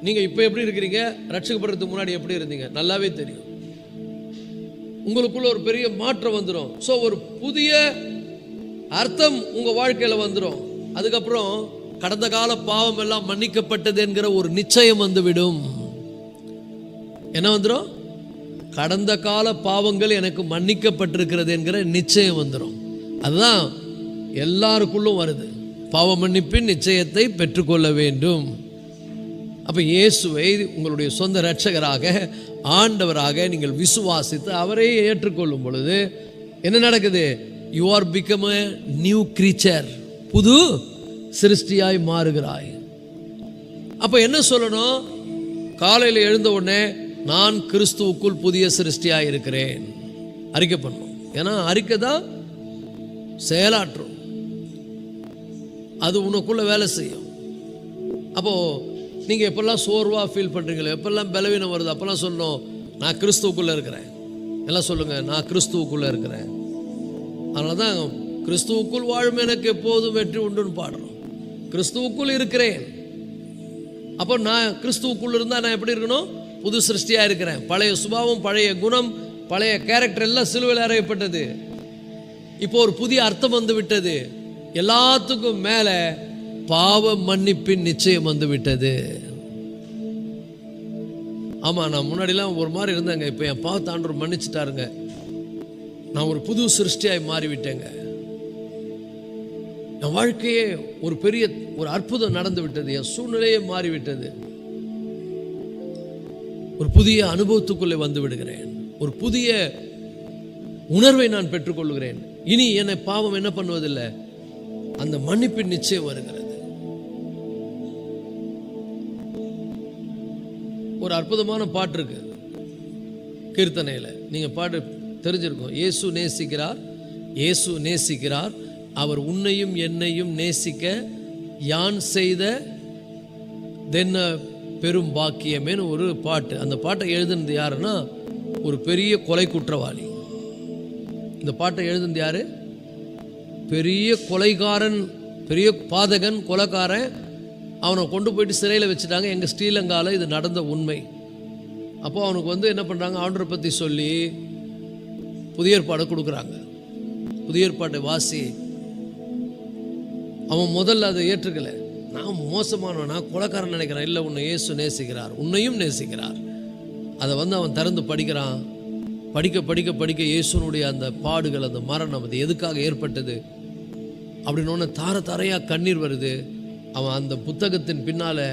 நீங்க இப்ப எப்படி இருக்கிறீங்க, ரட்சகப்படுறதுக்கு முன்னாடி எப்படி இருந்தீங்க நல்லாவே தெரியும். உங்களுக்குள்ள ஒரு பெரிய மாற்றம் வந்துடும். ஸோ ஒரு புதிய அர்த்தம் உங்க வாழ்க்கையில வந்துடும். அதுக்கப்புறம் கடந்த கால பாவம் எல்லாம் மன்னிக்கப்பட்டது என்கிற ஒரு நிச்சயம் வந்துவிடும். என்ன வந்துடும்? கடந்த கால பாவங்கள் எனக்கு மன்னிக்கப்பட்டிருக்கிறது என்கிற நிச்சயம் வந்துடும். அதுதான் எல்லாருக்குள்ளும் வருது. பாவ மன்னிப்பின் நிச்சயத்தை பெற்றுக்கொள்ள வேண்டும். அப்ப இயேசுவை உங்களுடைய சொந்த இரட்சகராக, ஆண்டவராக நீங்கள் விசுவாசித்து அவரை ஏற்றுக்கொள்ளும் பொழுது என்ன நடக்குது? You are become a new creature. புது சிருஷ்டியாய் மாறுகிறாய். அப்ப என்ன சொல்லணும்? காலையில் எழுந்த உடனே நான் கிறிஸ்துவுக்குள் புதிய சிருஷ்டியாய் இருக்கிறேன் அறிக்கை பண்ணணும். ஏன்னா அறிக்கை தான் செயலாற்றும், அது உனக்குள்ள வேலை செய்யும். அப்போ நீங்க எப்பெல்லாம் சோர்வா ஃபீல் பண்றீங்களோ, எப்பெல்லாம் பலவீனம் வருது, அப்பெல்லாம் சொல்லணும் நான் கிறிஸ்துவுக்குள்ள இருக்கிறேன். எல்லாம் சொல்லுங்க, நான் கிறிஸ்துவுக்குள்ள இருக்கிறேன். அதனாலதான் கிறிஸ்துவுக்குள் வாழும் எனக்கு எப்போதும் வெற்றி உண்டுன்னு பாடுறோம். கிறிஸ்துவுக்குள் இருக்கிறேன். அப்போ நான் கிறிஸ்துவுக்குள் இருந்தா நான் எப்படி இருக்கணும்? புது சிருஷ்டியாக இருக்கிறேன். பழைய சுபாவம், பழைய குணம், பழைய கேரக்டர் எல்லாம் சிலுவையில் அறையப்பட்டது. இப்போ ஒரு புதிய அர்த்தம் வந்து விட்டது. எல்லாத்துக்கும் மேலே பாவ மன்னிப்பின் நிச்சயம் வந்து விட்டது. ஆமாம், நான் முன்னாடிலாம் ஒரு மாதிரி இருந்தேங்க. இப்போ என் பாவத்தை ஆண்டவர் மன்னிச்சிட்டாருங்க. நான் ஒரு புது சிருஷ்டியாய் மாறிவிட்டேங்க. என் வாழ்க்கையே ஒரு பெரிய ஒரு அற்புதம் நடந்து விட்டது. என் சூழ்நிலையே மாறிவிட்டது. ஒரு புதிய அனுபவத்துக்குள்ளே வந்து விடுகிறேன். ஒரு புதிய உணர்வை நான் பெற்றுக்கொள்கிறேன். இனி என்னை பாவம் என்ன பண்ணுவதில்லை, அந்த மன்னிப்பின் நிச்சயம் வருகிறது. ஒரு அற்புதமான பாட்டு இருக்கு கீர்த்தனையில், நீங்க பாட்டு தெரிஞ்சிருக்கும். இயேசு நேசிக்கிறார், இயேசு நேசிக்கிறார், அவர் உன்னையும் என்னையும் நேசிக்க யான் செய்த தென்ன பெரும் பாக்கியமேன்னு ஒரு பாட்டு. அந்த பாட்டை எழுதுனது யாருன்னா ஒரு பெரிய கொலை குற்றவாளி. இந்த பாட்டை எழுதுனது யாரு? பெரிய கொலைகாரன், பெரிய பாதகன், கொலைக்காரன். அவனை கொண்டு போயிட்டு சிறையில் வச்சுட்டாங்க. எங்கள் ஸ்ரீலங்காவில் இது நடந்த உண்மை. அப்போ அவனுக்கு என்ன பண்ணுறாங்க, ஆண்டவரை பற்றி சொல்லி புதிய ஏற்பாடை கொடுக்குறாங்க. புதிய ஏற்பாட்டை வாசி. அவன் முதல்ல அதை ஏற்றுக்கலை. நான் மோசமானவன், நான் கொலைக்காரன் நினைக்கிறேன். இல்லை, உன்னை இயேசு நேசிக்கிறார், உன்னையும் நேசிக்கிறார். அதை அவன் திறந்து படிக்கிறான். படிக்க படிக்க படிக்க இயேசுனுடைய அந்த பாடுகள், அந்த மரணம், அது எதுக்காக ஏற்பட்டது அப்படின்னு தார தாரையாக கண்ணீர் வருது. அவன் அந்த புத்தகத்தின் பின்னால்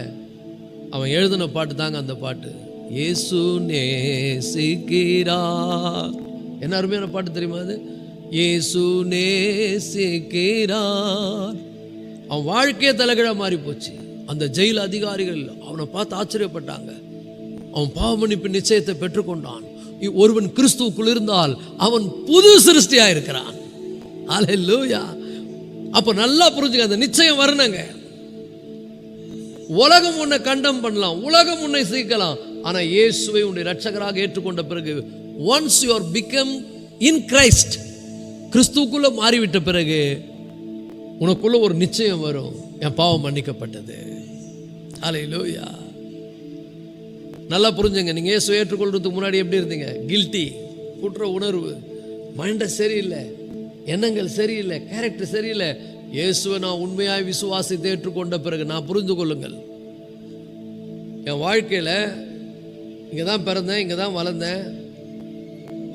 அவன் எழுதின பாட்டு தாங்க அந்த பாட்டு. இயேசு நேசிக்கிறார். என்ன அருமையான பாட்டு தெரியுமா அது? இயேசு நேசிக்கிறார். அவன் வாழ்க்கையே தலைகீழா மாறி போச்சு. அந்த ஜெயில் அதிகாரிகள் அவனை பார்த்து ஆச்சரியப்பட்டாங்க. அவன் பாவ மன்னிப்பு நிச்சயத்தை பெற்றுக்கொண்டான். ஒருவன் கிறிஸ்துவுக்குள் இருந்தால் அவன் புது சிருஷ்டியா இருக்கிறான். அல்லேலூயா. அப்ப நல்லா புரிஞ்சுக்க, அந்த நிச்சயம் வரணுங்க. உலகம் உன்னை கண்டம் பண்ணலாம், உலகம் உன்னை சீக்கலாம். ஆனா இயேசுவை உன்னுடைய ரட்சகராக ஏற்றுக்கொண்ட பிறகு, once you are become in Christ, கிறிஸ்துவுக்குள்ள மாறிவிட்ட பிறகு உனக்குள்ள ஒரு நிச்சயம் வரும், என் பாவம் மன்னிக்கப்பட்டது. அல்லேலூயா. நல்லா புரிஞ்சுங்க. நீங்க இயேசுவை ஏற்றுக்கொள்றதுக்கு முன்னாடி எப்படி இருந்தீங்க? கில்ட்டி, குற்ற உணர்வு, மைண்ட சரியில்லை, எண்ணங்கள் சரியில்லை, கேரக்டர் சரியில்லை. இயேசுவை நான் உண்மையாய் விசுவாசித்து ஏற்றுக்கொண்ட பிறகு நான் புரிந்து கொள்ளுங்கள், என் வாழ்க்கையில் இங்கே தான் பிறந்தேன், இங்கே தான் வளர்ந்தேன்.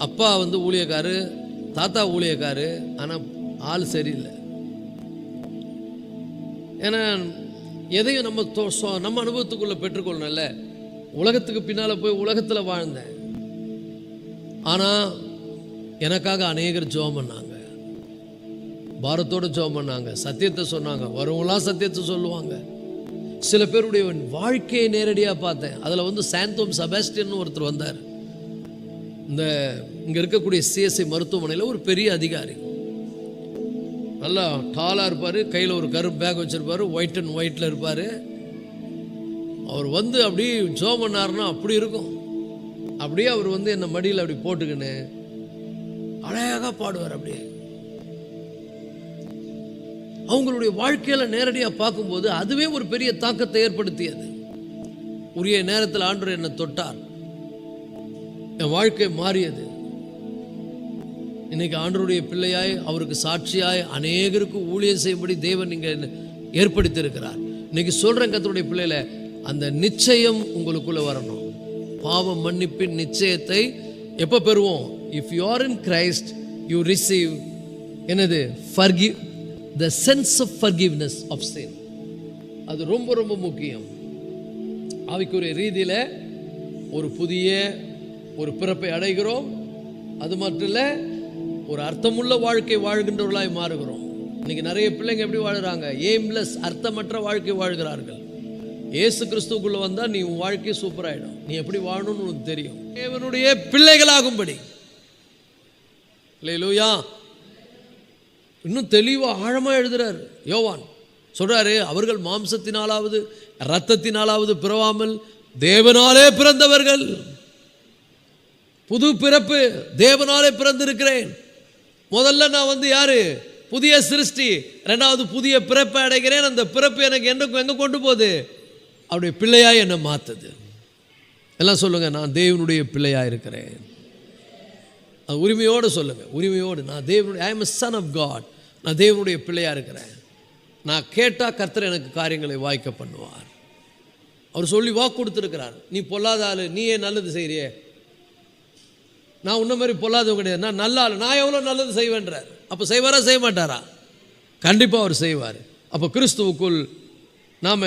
அப்பா ஊழியக்காரு, தாத்தா ஊழியக்காரு, ஆனால் ஆள் சரியில்லை. ஏன்னா எதையும் நம்ம அனுபவத்துக்குள்ளே பெற்றுக்கொள்ளணும்ல. உலகத்துக்கு பின்னால் போய் உலகத்தில் வாழ்ந்தேன். ஆனால் எனக்காக அநேகர் ஜெபம் பண்ணாங்க, பாரத்தோடு ஜெபம் பண்ணாங்க, சத்தியத்தை சொன்னாங்க. வரவங்களாம் சத்தியத்தை சொல்லுவாங்க. சில பேருடைய வாழ்க்கையை நேரடியாக பார்த்தேன். அதில் சாந்தோம் செபாஸ்டியன் ஒருத்தர் வந்தார். இங்கே இருக்கக்கூடிய சிஎஸ்ஐ மருத்துவமனையில் ஒரு பெரிய அதிகாரி, நல்லா டாலாக இருப்பார், கையில் ஒரு கருப்பு பேக் வச்சுருப்பார், ஒயிட் அண்ட் ஒயிட்டில் இருப்பார். அவர் அப்படி ஜெபம் பண்ணாருன்னா அப்படி இருக்கும். அப்படியே அவர் என்னை மடியில் அப்படி போட்டுக்கின்னு அழகாக பாடுவார். அப்படியே அவங்களுடைய வாழ்க்கையில் நேரடியாக பார்க்கும்போது அதுவே ஒரு பெரிய தாக்கத்தை ஏற்படுத்தியது. உரிய நேரத்தில் ஆண்டவர் என்னை தொட்டார், என் வாழ்க்கை மாறியது. இன்னைக்கு ஆண்டவருடைய பிள்ளையாய், அவருக்கு சாட்சியாய் அநேகருக்கு ஊழியம் செய்யும்படி தேவன் இங்கே ஏற்படுத்தி இருக்கிறார். இன்னைக்கு சொல்றேன், கர்த்தருடைய பிள்ளையில அந்த நிச்சயம் உங்களுக்குள்ள வரணும். பாவ மன்னிப்பின் நிச்சயத்தை எப்போ பெறுவோம்? If you are in Christ you receive என்னது? Forgive, the sense of forgiveness of sin. அது ரொம்ப ரொம்ப முக்கியம். ஆவிக்குரிய ரீதியில் ஒரு புதிய ஒரு பிறப்பை அடைகிறோம். அது மட்டும் இல்லை, ஒரு அர்த்தமுள்ள வாழ்க்கை வாழ்கின்றவர்களாய் மாறுகிறோம். இன்னைக்கு நிறைய பிள்ளைங்க எப்படி வாழுறாங்க? எய்ம்லெஸ், அர்த்தமற்ற வாழ்க்கை வாழ்கிறார்கள். இயேசு கிறிஸ்துக்குள்ள வந்தால் நீ உன் வாழ்க்கை சூப்பராயிடும். நீ எப்படி வாழணும்னு உனக்கு தெரியும். தேவனுடைய பிள்ளைகளாகும்படி. அல்லேலூயா. இன்னும் தெளிவாக ஆழமாக எழுதுறாரு யோவான். சொல்றாரு, அவர்கள் மாம்சத்தினாலாவது இரத்தத்தினாலாவது பிறவாமல் தேவனாலே பிறந்தவர்கள். புது பிறப்பு, தேவனாலே பிறந்திருக்கிறேன். முதல்ல நான் யாரு? புதிய சிருஷ்டி. ரெண்டாவது புதிய பிறப்பை அடைகிறேன். அந்த பிறப்பு எனக்கு எங்க கொண்டு போகுது? அவருடைய பிள்ளையாய் என்னை மாத்துது. எல்லாம் சொல்லுங்கள், நான் தேவனுடைய பிள்ளையாக இருக்கிறேன். அது உரிமையோடு சொல்லுங்கள், உரிமையோடு. நான் தேவனுடைய, I am a son of God. நான் தேவனுடைய பிள்ளையாக இருக்கிறேன். நான் கேட்டால் கர்த்தர் எனக்கு காரியங்களை வாய்க்க பண்ணுவார். அவர் சொல்லி வாக்கு கொடுத்துருக்கிறார். நீ பொல்லாத ஆள், நீ ஏன் நல்லது செய்கிறியே? நான் உன்ன மாதிரி பொல்லாதவங்க கிடையாது, நான் நல்ல ஆள், நான் எவ்வளோ நல்லது செய்வேன்றார். அப்போ செய்வாரா செய்ய மாட்டாரா? கண்டிப்பாக அவர் செய்வார். அப்போ கிறிஸ்துவுக்குள் நாம்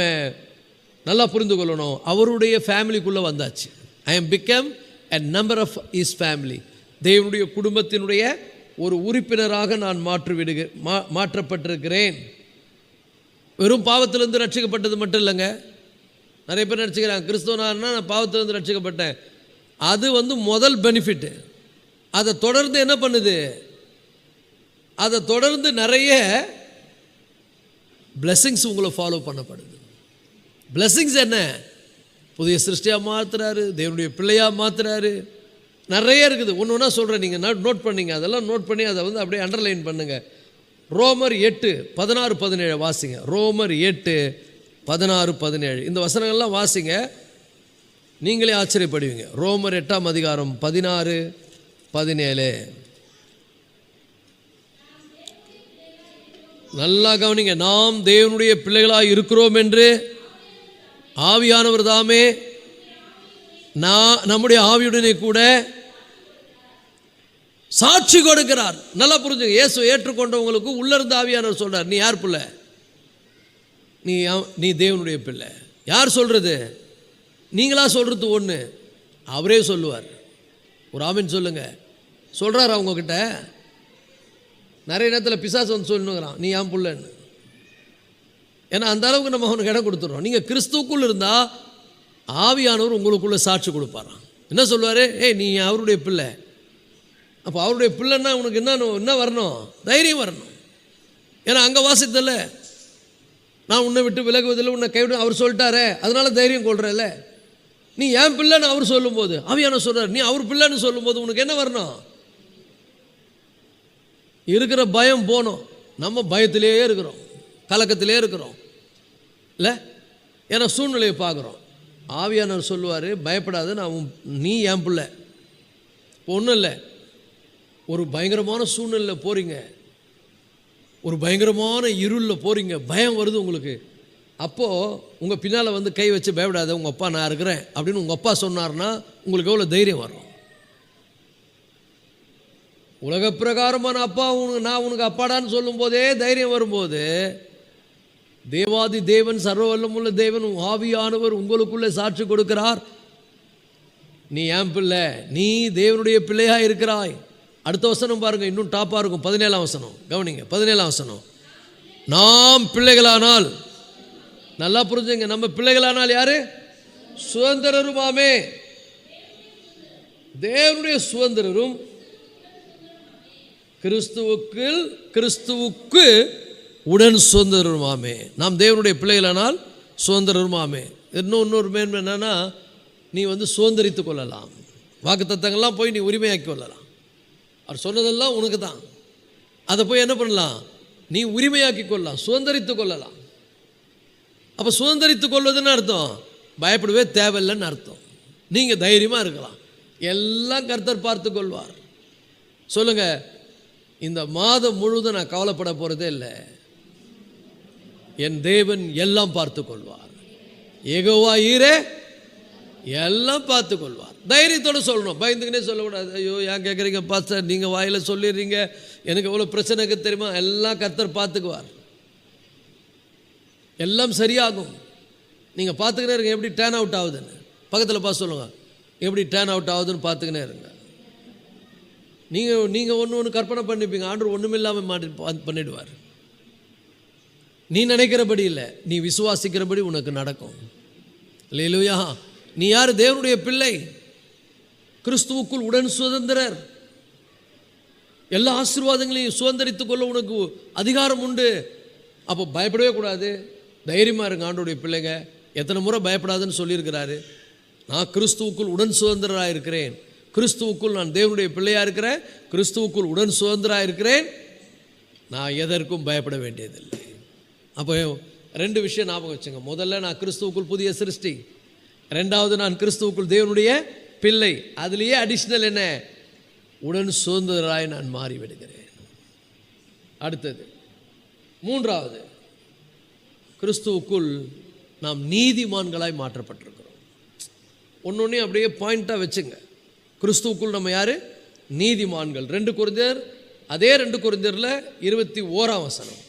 நல்லா புரிந்து கொள்ளணும், அவருடைய ஃபேமிலிக்குள்ளே வந்தாச்சு. I am become a member of his family. தேவனுடைய குடும்பத்தினுடைய ஒரு உறுப்பினராக நான் மாற்றப்பட்டிருக்கிறேன். வெறும் பாவத்திலிருந்து ரட்சிக்கப்பட்டது மட்டும் இல்லைங்க. நிறைய பேர் நினச்சிக்கிறாங்க கிறிஸ்தவனானா நான் பாவத்திலிருந்து ரட்சிக்கப்பட்டேன். அது முதல் பெனிஃபிட்டு. அதை தொடர்ந்து என்ன பண்ணுது? அதை தொடர்ந்து நிறைய பிளெஸ்ஸிங்ஸ் உங்களை ஃபாலோ பண்ணப்படுது. பிளெஸ்ஸிங்ஸ் என்ன? புதிய சிருஷ்டியாக மாற்றுறாரு, தேவனுடைய பிள்ளையாக மாற்றுறாரு. நிறைய இருக்குது. ஒன்று ஒன்றா சொல்கிறேன், நீங்கள் நோட் பண்ணிங்க. அதெல்லாம் நோட் பண்ணி அதை அப்படியே அண்டர்லைன் பண்ணுங்கள். ரோமர் 8:16-17 வாசிங்க. ரோமர் 8:16-17 இந்த வசனங்கள்லாம் வாசிங்க, நீங்களே ஆச்சரியப்படுவீங்க. ரோமர் 8:16-17 நல்லா கவனிங்க. நாம் தேவனுடைய பிள்ளைகளாக இருக்கிறோம் என்று ஆவியானவர் தாமே நம்முடைய ஆவியுடனே கூட சாட்சி கொடுக்கிறார். நல்லா புரிஞ்சுங்க. இயேசு ஏற்றுக்கொண்டவங்களுக்கு உள்ள இருந்து ஆவியானவர் சொல்றார், நீ யார் பிள்ளை? நீ தேவனுடைய பிள்ளை. யார் சொல்றது? நீங்களா சொல்றது ஒன்று, அவரே சொல்லுவார். ஒரு ஆமீன் சொல்லுங்க. சொல்றாரு அவங்கக்கிட்ட. நிறைய நேரத்தில் பிசாசு சொல்லணுங்கிறான், நீ ஏன் பிள்ளைன்னு. ஏன்னா அந்த அளவுக்கு நம்ம அவனுக்கு இடம் கொடுத்துட்றோம். நீங்கள் கிறிஸ்துவுக்குள் இருந்தால் ஆவியானவர் உங்களுக்குள்ளே சாட்சி கொடுப்பாராம். என்ன சொல்லுவார்? நீ அவருடைய பிள்ளை. அப்போ அவருடைய பிள்ளைன்னா உனக்கு என்ன வரணும்? தைரியம் வரணும். ஏன்னா அங்கே வாசித்தல, நான் உன்னை விட்டு விலகுவதில்லை, உன்னை கைவிட அவர் சொல்லிட்டாரே, அதனால தைரியம் கொள்றல. நீ என் பிள்ளைன்னு அவர் சொல்லும்போது, ஆவியானவர் சொல்கிறார், நீ அவர் பிள்ளைன்னு சொல்லும்போது உனக்கு என்ன வரணும்? இருக்கிற பயம் போகணும். நம்ம பயத்திலே இருக்கிறோம், கலக்கத்திலே இருக்கிறோம் இல்லை? ஏன்னா சூழ்நிலையை பார்க்குறோம். ஆவியானவர் சொல்லுவார், பயப்படாத, நீ என் பிள்ளை. இப்போ ஒன்றும் இல்லை, ஒரு பயங்கரமான சூழ்நிலையில் போகிறீங்க, ஒரு பயங்கரமான இருளில் போகிறீங்க, பயம் வருது உங்களுக்கு. அப்போது உங்கள் பின்னால் கை வச்சு பயப்படாத, உங்கள் அப்பா நான் இருக்கிறேன் அப்படின்னு உங்கள் அப்பா சொன்னார்னா உங்களுக்கு எவ்வளோ தைரியம் வரும்? உலக பிரகாரமான அப்பா நான் உனக்கு அப்பாடான்னு சொல்லும் போதே தைரியம் வரும்போது, தேவாதி தேவன், சர்வ வல்லமுள்ள தேவன், ஆவியானவர் உங்களுக்குள்ளே சாட்சி கொடுக்கிறார், நீ ஏன் பிள்ளை, நீ தேவனுடைய பிள்ளையாக இருக்கிறாய். அடுத்த வசனம் பாருங்க, இன்னும் டாப்பாக இருக்கும். 17ஆம் வசனம் கவனிங்க. 17ஆம் வசனம், நாம் பிள்ளைகளானால், நல்லா புரிஞ்சுங்க, நம்ம பிள்ளைகளானால் யாரு? சுதந்திரருமாமே, தேவனுடைய சுதந்திரரும், கிறிஸ்துவுக்கு உடன் சுதந்திரருமாமே. நாம் தேவனுடைய பிள்ளைகளானால் சுதந்திரருமாமே. இன்னொரு மேன்மை என்னன்னா, நீ சுதந்திரித்து கொள்ளலாம். வாக்குத்தத்தங்கள்லாம் போய் நீ உரிமையாக்கி கொள்ளலாம். அவர் சொன்னதெல்லாம் உனக்கு தான். அதை போய் என்ன பண்ணலாம்? நீ உரிமையாக்கி கொள்ளலாம், சுதந்திரித்து கொள்ளலாம். அப்போ சுதந்திரித்து கொள்வதுன்னு அர்த்தம் பயப்படவே தேவையில்லைன்னு அர்த்தம். நீங்கள் தைரியமாக இருக்கலாம், எல்லாம் கர்த்தர் பார்த்து கொள்வார். சொல்லுங்கள், இந்த மாதம் முழுவதும் நான் கவலைப்பட போகிறதே இல்லை, என் தேவன் எல்லாம் பார்த்து கொள்வார். யெகோவா ஈரே எல்லாம் பார்த்து கொள்வார். தைரியத்தோடு சொல்லணும், பயந்துக்கினே சொல்லக்கூடாது. ஐயோ ஏன் கேட்குறீங்க பாஸ்டர், நீங்கள் வாயில் சொல்லிடுறீங்க, எனக்கு எவ்வளோ பிரச்சனைக்கு தெரியுமா? எல்லாம் கர்த்தர் பார்த்துக்குவார், எல்லாம் சரியாகும். நீங்கள் பார்த்துக்கினே இருங்க எப்படி டேர்ன் அவுட் ஆகுதுன்னு. பக்கத்தில் பார்த்து சொல்லுங்கள், எப்படி டேர்ன் அவுட் ஆகுதுன்னு பார்த்துக்கினே இருங்க. நீங்கள் ஒன்று கற்பனை பண்ணிப்பீங்க, ஆண்டவர் ஒன்றுமில்லாமல் பண்ணிடுவார். நீ நினைக்கிறபடி இல்லை, நீ விசுவாசிக்கிறபடி உனக்கு நடக்கும். அல்லேலூயா. நீ யார்? தேவனுடைய பிள்ளை, கிறிஸ்துவுக்குள் உடன் சுதந்திரர். எல்லா ஆசீர்வாதங்களையும் சுதந்திரித்துக் கொள்ள உனக்கு அதிகாரம் உண்டு. அப்போ பயப்படவே கூடாது, தைரியமாக இருங்க. ஆண்டோடைய பிள்ளைங்க எத்தனை முறை பயப்படாதுன்னு சொல்லியிருக்கிறாரு. நான் கிறிஸ்துவுக்குள் உடன் சுதந்திரராக இருக்கிறேன், கிறிஸ்துவுக்குள் நான் தேவனுடைய பிள்ளையாக இருக்கிறேன், கிறிஸ்துவுக்குள் உடன் சுதந்திரராக இருக்கிறேன், நான் எதற்கும் பயப்பட வேண்டியதில்லை. அப்போ 2 விஷயம் ஞாபகம் வச்சுங்க. முதல்ல, நான் கிறிஸ்துவுக்குள் புதிய சிருஷ்டி. ரெண்டாவது, நான் கிறிஸ்துவுக்குள் தேவனுடைய பிள்ளை. அதுலேயே அடிஷ்னல் என்ன? உடன் சுதந்திரராய் நான் மாறிவிடுகிறேன். அடுத்தது மூன்றாவது, கிறிஸ்துவுக்குள் நாம் நீதிமான்களாய் மாற்றப்பட்டிருக்கிறோம். ஒன்னொன்னே அப்படியே பாயிண்டாக வச்சுங்க. கிறிஸ்துவுக்குள் நம்ம யாரு? நீதிமான்கள். 2 கொரிந்தியர், அதே 2 கொரிந்தியரில் 21ஆம் வசனம்,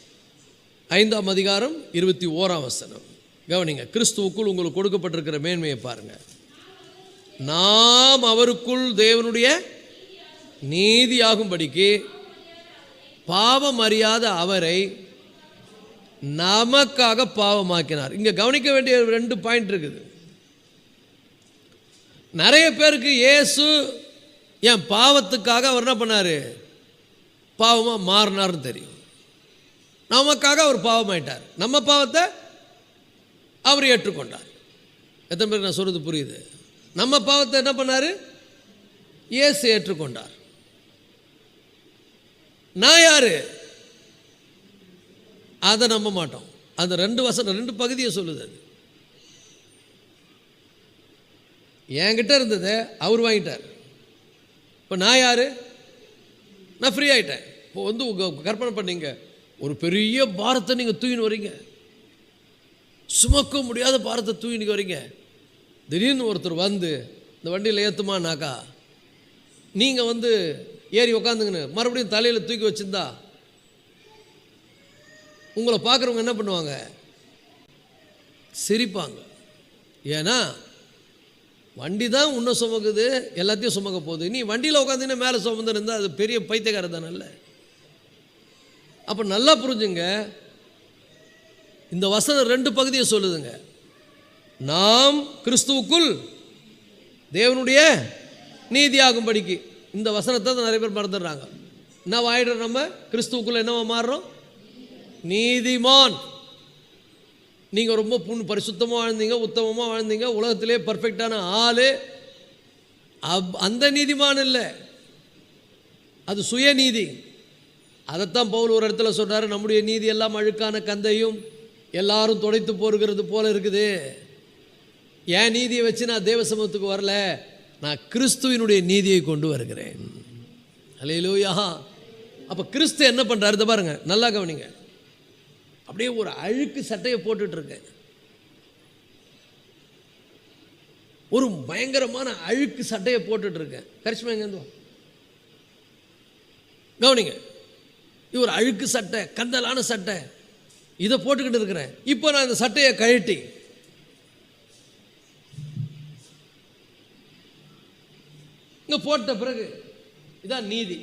5ஆம் அதிகாரம் 21ஆம் வசனம் கவனிங்க. கிறிஸ்துவுக்குள் உங்களுக்கு கொடுக்கப்பட்டிருக்கிற மேன்மையை பாருங்க. நாம் அவருக்குள் தேவனுடைய நீதியாகும்படிக்கு பாவம் அறியாத அவரை நமக்காக பாவமாக்கினார். இங்க கவனிக்க வேண்டிய 2 பாயிண்ட் இருக்குது. நிறைய பேருக்கு இயேசு என் பாவத்துக்காக அவர் என்ன பண்ணாரு? பாவமா மாறினார்னு தெரியும். நமக்காக அவர் பாவமாயிட்டார். நம்ம பாவத்தை அவர் ஏற்றுக்கொண்டார். எத்தனை பேருக்கு நான் சொல்றது புரியுது? நம்ம பாவத்தை என்ன பண்ணாரு? இயேசு ஏற்றுக்கொண்டார். நான் யாரு? அதை நம்ப மாட்டோம். அந்த 2 வசனம் 2 பகுதியை சொல்லுது. அது என்கிட்ட இருந்ததை அவர் வாங்கிட்டார். இப்போ நான் யாரு? நான் ஃப்ரீ ஆகிட்டேன். இப்போ வந்து கற்பனை பண்ணீங்க, ஒரு பெரிய பாரத்தை நீங்கள் தூக்கின்னு வரீங்க, சுமக்க முடியாத பாரத்தை தூக்கின்னு வரீங்க. திடீர்னு ஒருத்தர் வந்து இந்த வண்டியில் ஏற்றுமானாக்கா நீங்கள் வந்து ஏறி உக்காந்துங்கன்னு மறுபடியும் தலையில் தூக்கி வச்சுருந்தா உங்களை பார்க்குறவங்க என்ன பண்ணுவாங்க? சிரிப்பாங்க. ஏன்னா வண்டி தான் உன்னை சுமக்குது, எல்லாத்தையும் சுமக்க போகுது. நீ வண்டியில் உட்காந்துன்னா மேலே சுமந்து இருந்தால் அது பெரிய பைத்தியக்காரர் தானல்ல. அப்போ நல்லா புரிஞ்சுங்க, இந்த வசனம் 2 பகுதியை சொல்லுதுங்க. நாம் கிறிஸ்துவுக்குள் தேவனுடைய நீதியாகும்படிக்கு. இந்த வசனத்தை தான் நிறைய பேர் மறந்துடுறாங்க. என்ன ஆயிடுறோம்? நம்ம கிறிஸ்துவுக்குள்ள என்னவா மாறுறோம்? நீதிமான். நீங்கள் ரொம்ப பரிசுத்தமாக வாழ்ந்தீங்க, உத்தமமாக வாழ்ந்தீங்க, உலகத்திலே பர்ஃபெக்டான ஆளு. அந்த நீதிமான் இல்லை, அது சுயநீதி. அதைத்தான் பவுல் ஒரு இடத்துல சொல்கிறாரு, நம்முடைய நீதி எல்லாம் அழுக்கான கந்தையும் எல்லாரும் துடைத்து போகிறது போல இருக்குது. என் நீதியை வச்சு நான் தேவ சமூகத்துக்கு வரல, நான் கிறிஸ்துவினுடைய நீதியை கொண்டு வருகிறேன். அல்லேலூயா. அப்போ கிறிஸ்து என்ன பண்ணுறாரு? இதை பாருங்க, நல்லா கவனிங்க. அப்படியே ஒரு அழுக்கு சட்டையை போட்டுட்டு இருக்கேன், ஒரு பயங்கரமான அழுக்கு சட்டையை போட்டுட்டு இருக்கேன். கரிஷ்மா எங்க கவனிங்க, இது ஒரு அழுக்கு சட்டை, கந்தலான சட்டை, இதை போட்டுக்கிட்டு இருக்கிறேன். இப்போ நான் இந்த சட்டையை கழட்டி இங்க போட்ட பிறகு இதான் நீதி.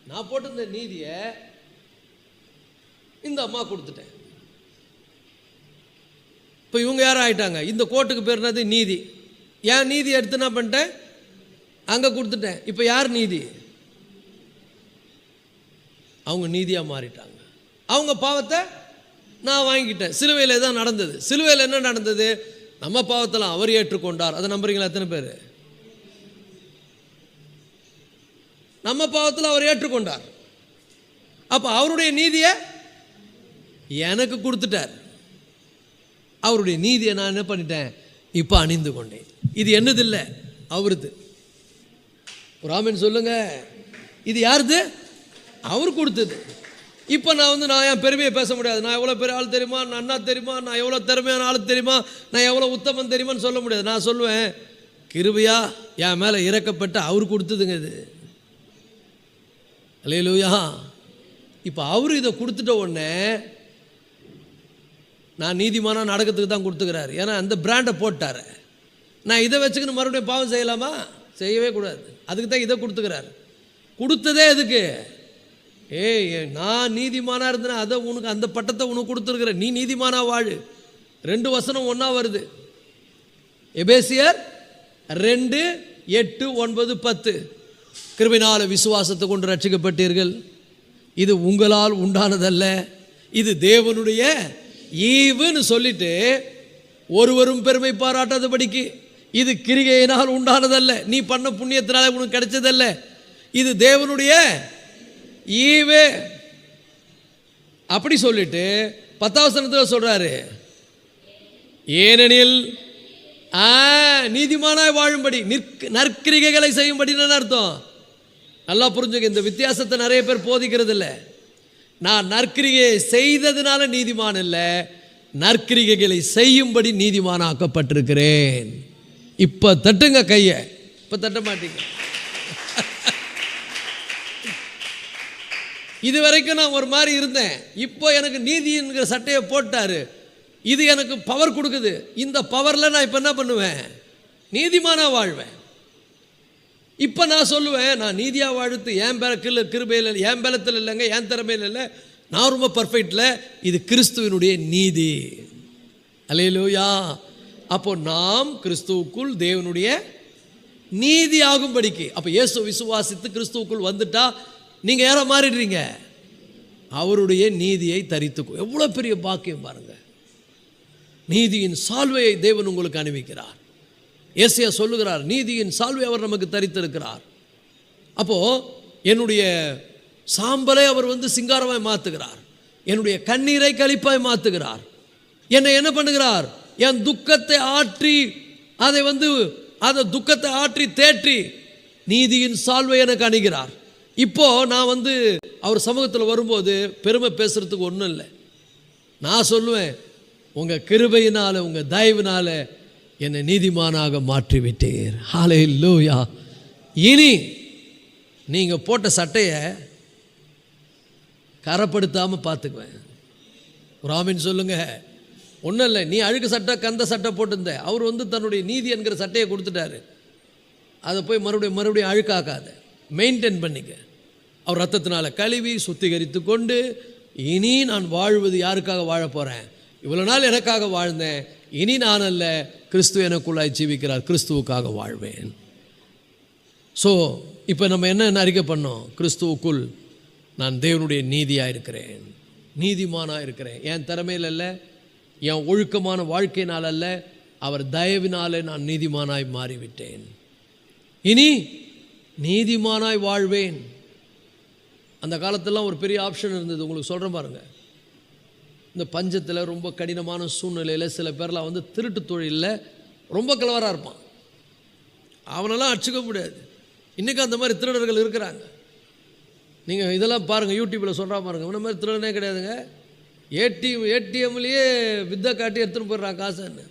நான் போட்ட இந்த நீதியை இந்த அம்மா கொடுத்துட்டேன். இப்போ இவங்க யாரும் ஆயிட்டாங்க. இந்த கோட்டுக்கு பேர் என்னது? நீதி. ஏன் நீதி எடுத்து என்ன பண்ணிட்டேன்? அங்கே கொடுத்துட்டேன். இப்போ யார் நீதி? அவங்க நீதியாக மாறிட்டாங்க. அவங்க பாவத்தை நான் வாங்கிக்கிட்டேன். சிலுவையில் தான் நடந்தது. சிலுவையில் என்ன நடந்தது? நம்ம பாவத்தெல்லாம் அவர் ஏற்றுக்கொண்டார். அதை நம்புறீங்களா? எத்தனை பேர்? நம்ம பாவத்தில் அவர் ஏற்றுக்கொண்டார். அப்போ அவருடைய நீதியை எனக்கு கொடுத்துட்டார். அவருடைய நீதியை நான் என்ன பண்ணிட்டேன்? இப்போ அணிந்து கொண்டேன். இது என்னது இல்லை, அவருது. ஒரு ஆமென் சொல்லுங்க. இது யாருது? அவர் கொடுத்தது. இப்போ நான் என் பெருமையை பேச முடியாது. நான் எவ்வளோ பெரிய ஆள் தெரியுமா, நான் அண்ணா தெரியுமா, நான் எவ்வளோ திறமையான ஆள் தெரியுமா, நான் எவ்வளோ உத்தமன் தெரியுமான்னு சொல்ல முடியாது. நான் சொல்லுவேன், கிருபையா என் மேலே இறக்கப்பட்ட அவர் கொடுத்ததுங்க இது. அல்லேலூயா. இப்போ அவர் இதை கொடுத்துட்ட உடனே நான் நீதிமானா நடக்கிறதுக்கு தான் கொடுத்துக்கிறாரு. ஏன்னா அந்த பிராண்டை போட்டார். நான் இதை வச்சுக்கின்னு மறுபடியும் பாவம் செய்யலாமா? செய்யவே கூடாது. அதுக்கு தான் இதை கொடுத்துக்கிறாரு. கொடுத்ததே எதுக்கு? நான் நீதிமானாக இருந்தேன்னா அதை உனக்கு, அந்த பட்டத்தை உனக்கு கொடுத்துருக்குறேன், நீ நீதிமானா வாழு. 2 வசனம் ஒன்றா வருது. எபேசியர் 2, 8, 9, 10. கிருபையினால விசுவாசத்தை கொண்டு ரட்சிக்கப்பட்டீர்கள், இது உங்களால் உண்டானதல்ல, இது தேவனுடைய ஈவுன்னு சொல்லிட்டு ஒருவரும் பெருமை பாராட்டாதபடிக்கு, இது கிரிகையினால் உண்டானதல்ல, நீ பண்ண புண்ணியத்தினால உனக்கு கிடைச்சதல்ல, இது தேவனுடைய ஈவு. அப்படி சொல்லிட்டு 10ஆம் வசனத்தில் சொல்றாரு, ஏனெனில் நீதிமானாய் வாழும்படி, நற்கிரிகைகளை செய்யும்படி அர்த்தம். நல்லா புரிஞ்சுங்க, இந்த வித்தியாசத்தை நிறைய பேர் போதிக்கிறது இல்லை. நான் நற்கிரிகையை செய்ததுனால நீதிமான் இல்லை, நற்கிரிகைகளை செய்யும்படி நீதிமானாக்கப்பட்டிருக்கிறேன். இப்ப தட்டுங்க கைய, இப்ப தட்ட மாட்டீங்க. இது வரைக்கும் நான் ஒரு மாதிரி இருந்தேன், இப்போ எனக்கு நீதி என்கிற சட்டையை போட்டாரு, இது எனக்கு பவர் கொடுக்குது. இந்த பவரில் நான் இப்போ என்ன பண்ணுவேன்? நீதிமானாக வாழ்வேன். இப்போ நான் சொல்லுவேன், நான் நீதியாக வாழ்த்து என் கிருபையில், என் பலத்தில் இல்லைங்க, என் திறமையில் இல்லை, நான் ரொம்ப பர்ஃபெக்டில், இது கிறிஸ்துவனுடைய நீதி. அல்லேலூயா. அப்போ நாம் கிறிஸ்துவுக்குள் தேவனுடைய நீதி ஆகும்படிக்கு, அப்போ இயேசு விசுவாசித்து கிறிஸ்துவுக்குள் வந்துட்டா நீங்கள் யாரை மாறிடுறீங்க? அவருடைய நீதியை தரித்துக்கும். எவ்வளோ பெரிய பாக்கியம் பாருங்க. நீதியின் சால்வையை தேவன் உங்களுக்கு அணிவிக்கிறார். ஏசாயா சொல்லுகிறார், நீதியின் சால்வை அவர் நமக்கு தரித்திருக்கிறார். அப்போ என்னுடைய சாம்பலை அவர் சிங்காரமாய் மாற்றுகிறார், என்னுடைய கண்ணீரை களிப்பாய் மாற்றுகிறார். என்னை என்ன பண்ணுகிறார்? என் துக்கத்தை ஆற்றி அதை துக்கத்தை ஆற்றி தேற்றி நீதியின் சால்வை எனக்கு அணிகிறார். இப்போ நான் அவர் சமூகத்தில் வரும்போது பெருமை பேசுறதுக்கு ஒன்றும் இல்லை. நான் சொல்லுவேன், உங்கள் கிருபையினால, உங்கள் தயவினால என்னை நீதிமானாக மாற்றிவிட்டீர். ஹல்லேலூயா. இனி நீங்கள் போட்ட சட்டையை கரப்படுத்தாமல் பார்த்துக்குவேன். ஒரு ஆமீன் சொல்லுங்க. ஒன்றும் இல்லை, நீ அழுக்கு சட்டை கந்த சட்டை போட்டிருந்த, அவர் தன்னுடைய நீதி என்கிற சட்டையை கொடுத்துட்டாரு. அதை போய் மறுபடியும் அழுக்காக்காத, மெயின்டைன் பண்ணிக்க. அவர் ரத்தத்தினால கழுவி சுத்திகரித்து கொண்டு, இனி நான் வாழ்வது யாருக்காக வாழ போகிறேன்? இவ்வளோ நாள் எனக்காக வாழ்ந்தேன், இனி நான் அல்ல, கிறிஸ்துவ எனக்குள்ளாய் ஜீவிக்கிறார், கிறிஸ்துவுக்காக வாழ்வேன். ஸோ இப்போ நம்ம என்ன அறிக்கை பண்ணோம்? கிறிஸ்துவுக்குள் நான் தேவனுடைய நீதியாக இருக்கிறேன், நீதிமானாக இருக்கிறேன். என் திறமையில் அல்ல, என் ஒழுக்கமான வாழ்க்கையினால் அல்ல, அவர் தயவினாலே நான் நீதிமானாய் மாறிவிட்டேன். இனி நீதிமானாய் வாழ்வேன். அந்த காலத்திலாம் ஒரு பெரிய ஆப்ஷன் இருந்தது. உங்களுக்கு சொல்கிறேன் பாருங்கள். இந்த பஞ்சத்தில், ரொம்ப கடினமான சூழ்நிலையில் சில பேர்லாம் திருட்டு தொழிலில் ரொம்ப கிளவராக இருப்பான். அவனெல்லாம் அடிச்சுக்க முடியாது. இன்றைக்கி அந்த மாதிரி திருடர்கள் இருக்கிறாங்க. நீங்கள் இதெல்லாம் பாருங்கள், யூடியூப்பில் சொல்கிறா பாருங்கள். இந்த மாதிரி திருடனே கிடையாதுங்க. ஏடிஎம்லேயே வித்தை காட்டி எடுத்துன்னு போயிடுறான் காசுன்னு.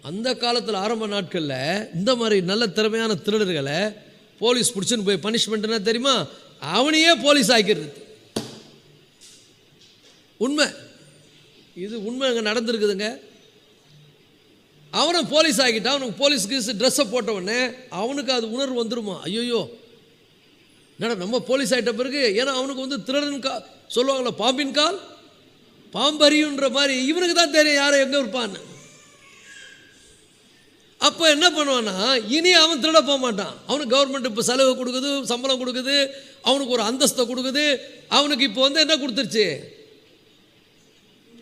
அந்த காலத்தில் ஆரம்ப நாட்களில் இந்த மாதிரி நல்ல திறமையான திருடர்களை போலீஸ் பிடிச்சின்னு போய் பனிஷ்மெண்ட்னா தெரியுமா? அவனையே போலீஸ் ஆக்கிறது. உண்மை, இது உண்மை அங்கே நடந்திருக்குதுங்க. அவனை போலீஸ் ஆக்கிட்டா, அவனுக்கு போலீஸ்க்கு ட்ரெஸ்ஸை போட்டவொடனே அவனுக்கு அது உணர்வு வந்துருமா? ஐயோயோ என்னடா நம்ம போலீஸ் ஆகிட்ட பிறகு. ஏன்னா அவனுக்கு திருடன் சொல்லுவாங்களா, பாம்பின் கால் பாம்பறியுன்ற மாதிரி இவனுக்கு தான் தெரியும் யாரை எங்கே இருப்பான்னு. அப்போ என்ன பண்ணுவான்னா, இனி அவன் திருட போக மாட்டான். அவனுக்கு கவர்மெண்ட் இப்போ செலவு கொடுக்குது, சம்பளம் கொடுக்குது, அவனுக்கு ஒரு அந்தஸ்தை கொடுக்குது. அவனுக்கு இப்போ என்ன கொடுத்துருச்சு?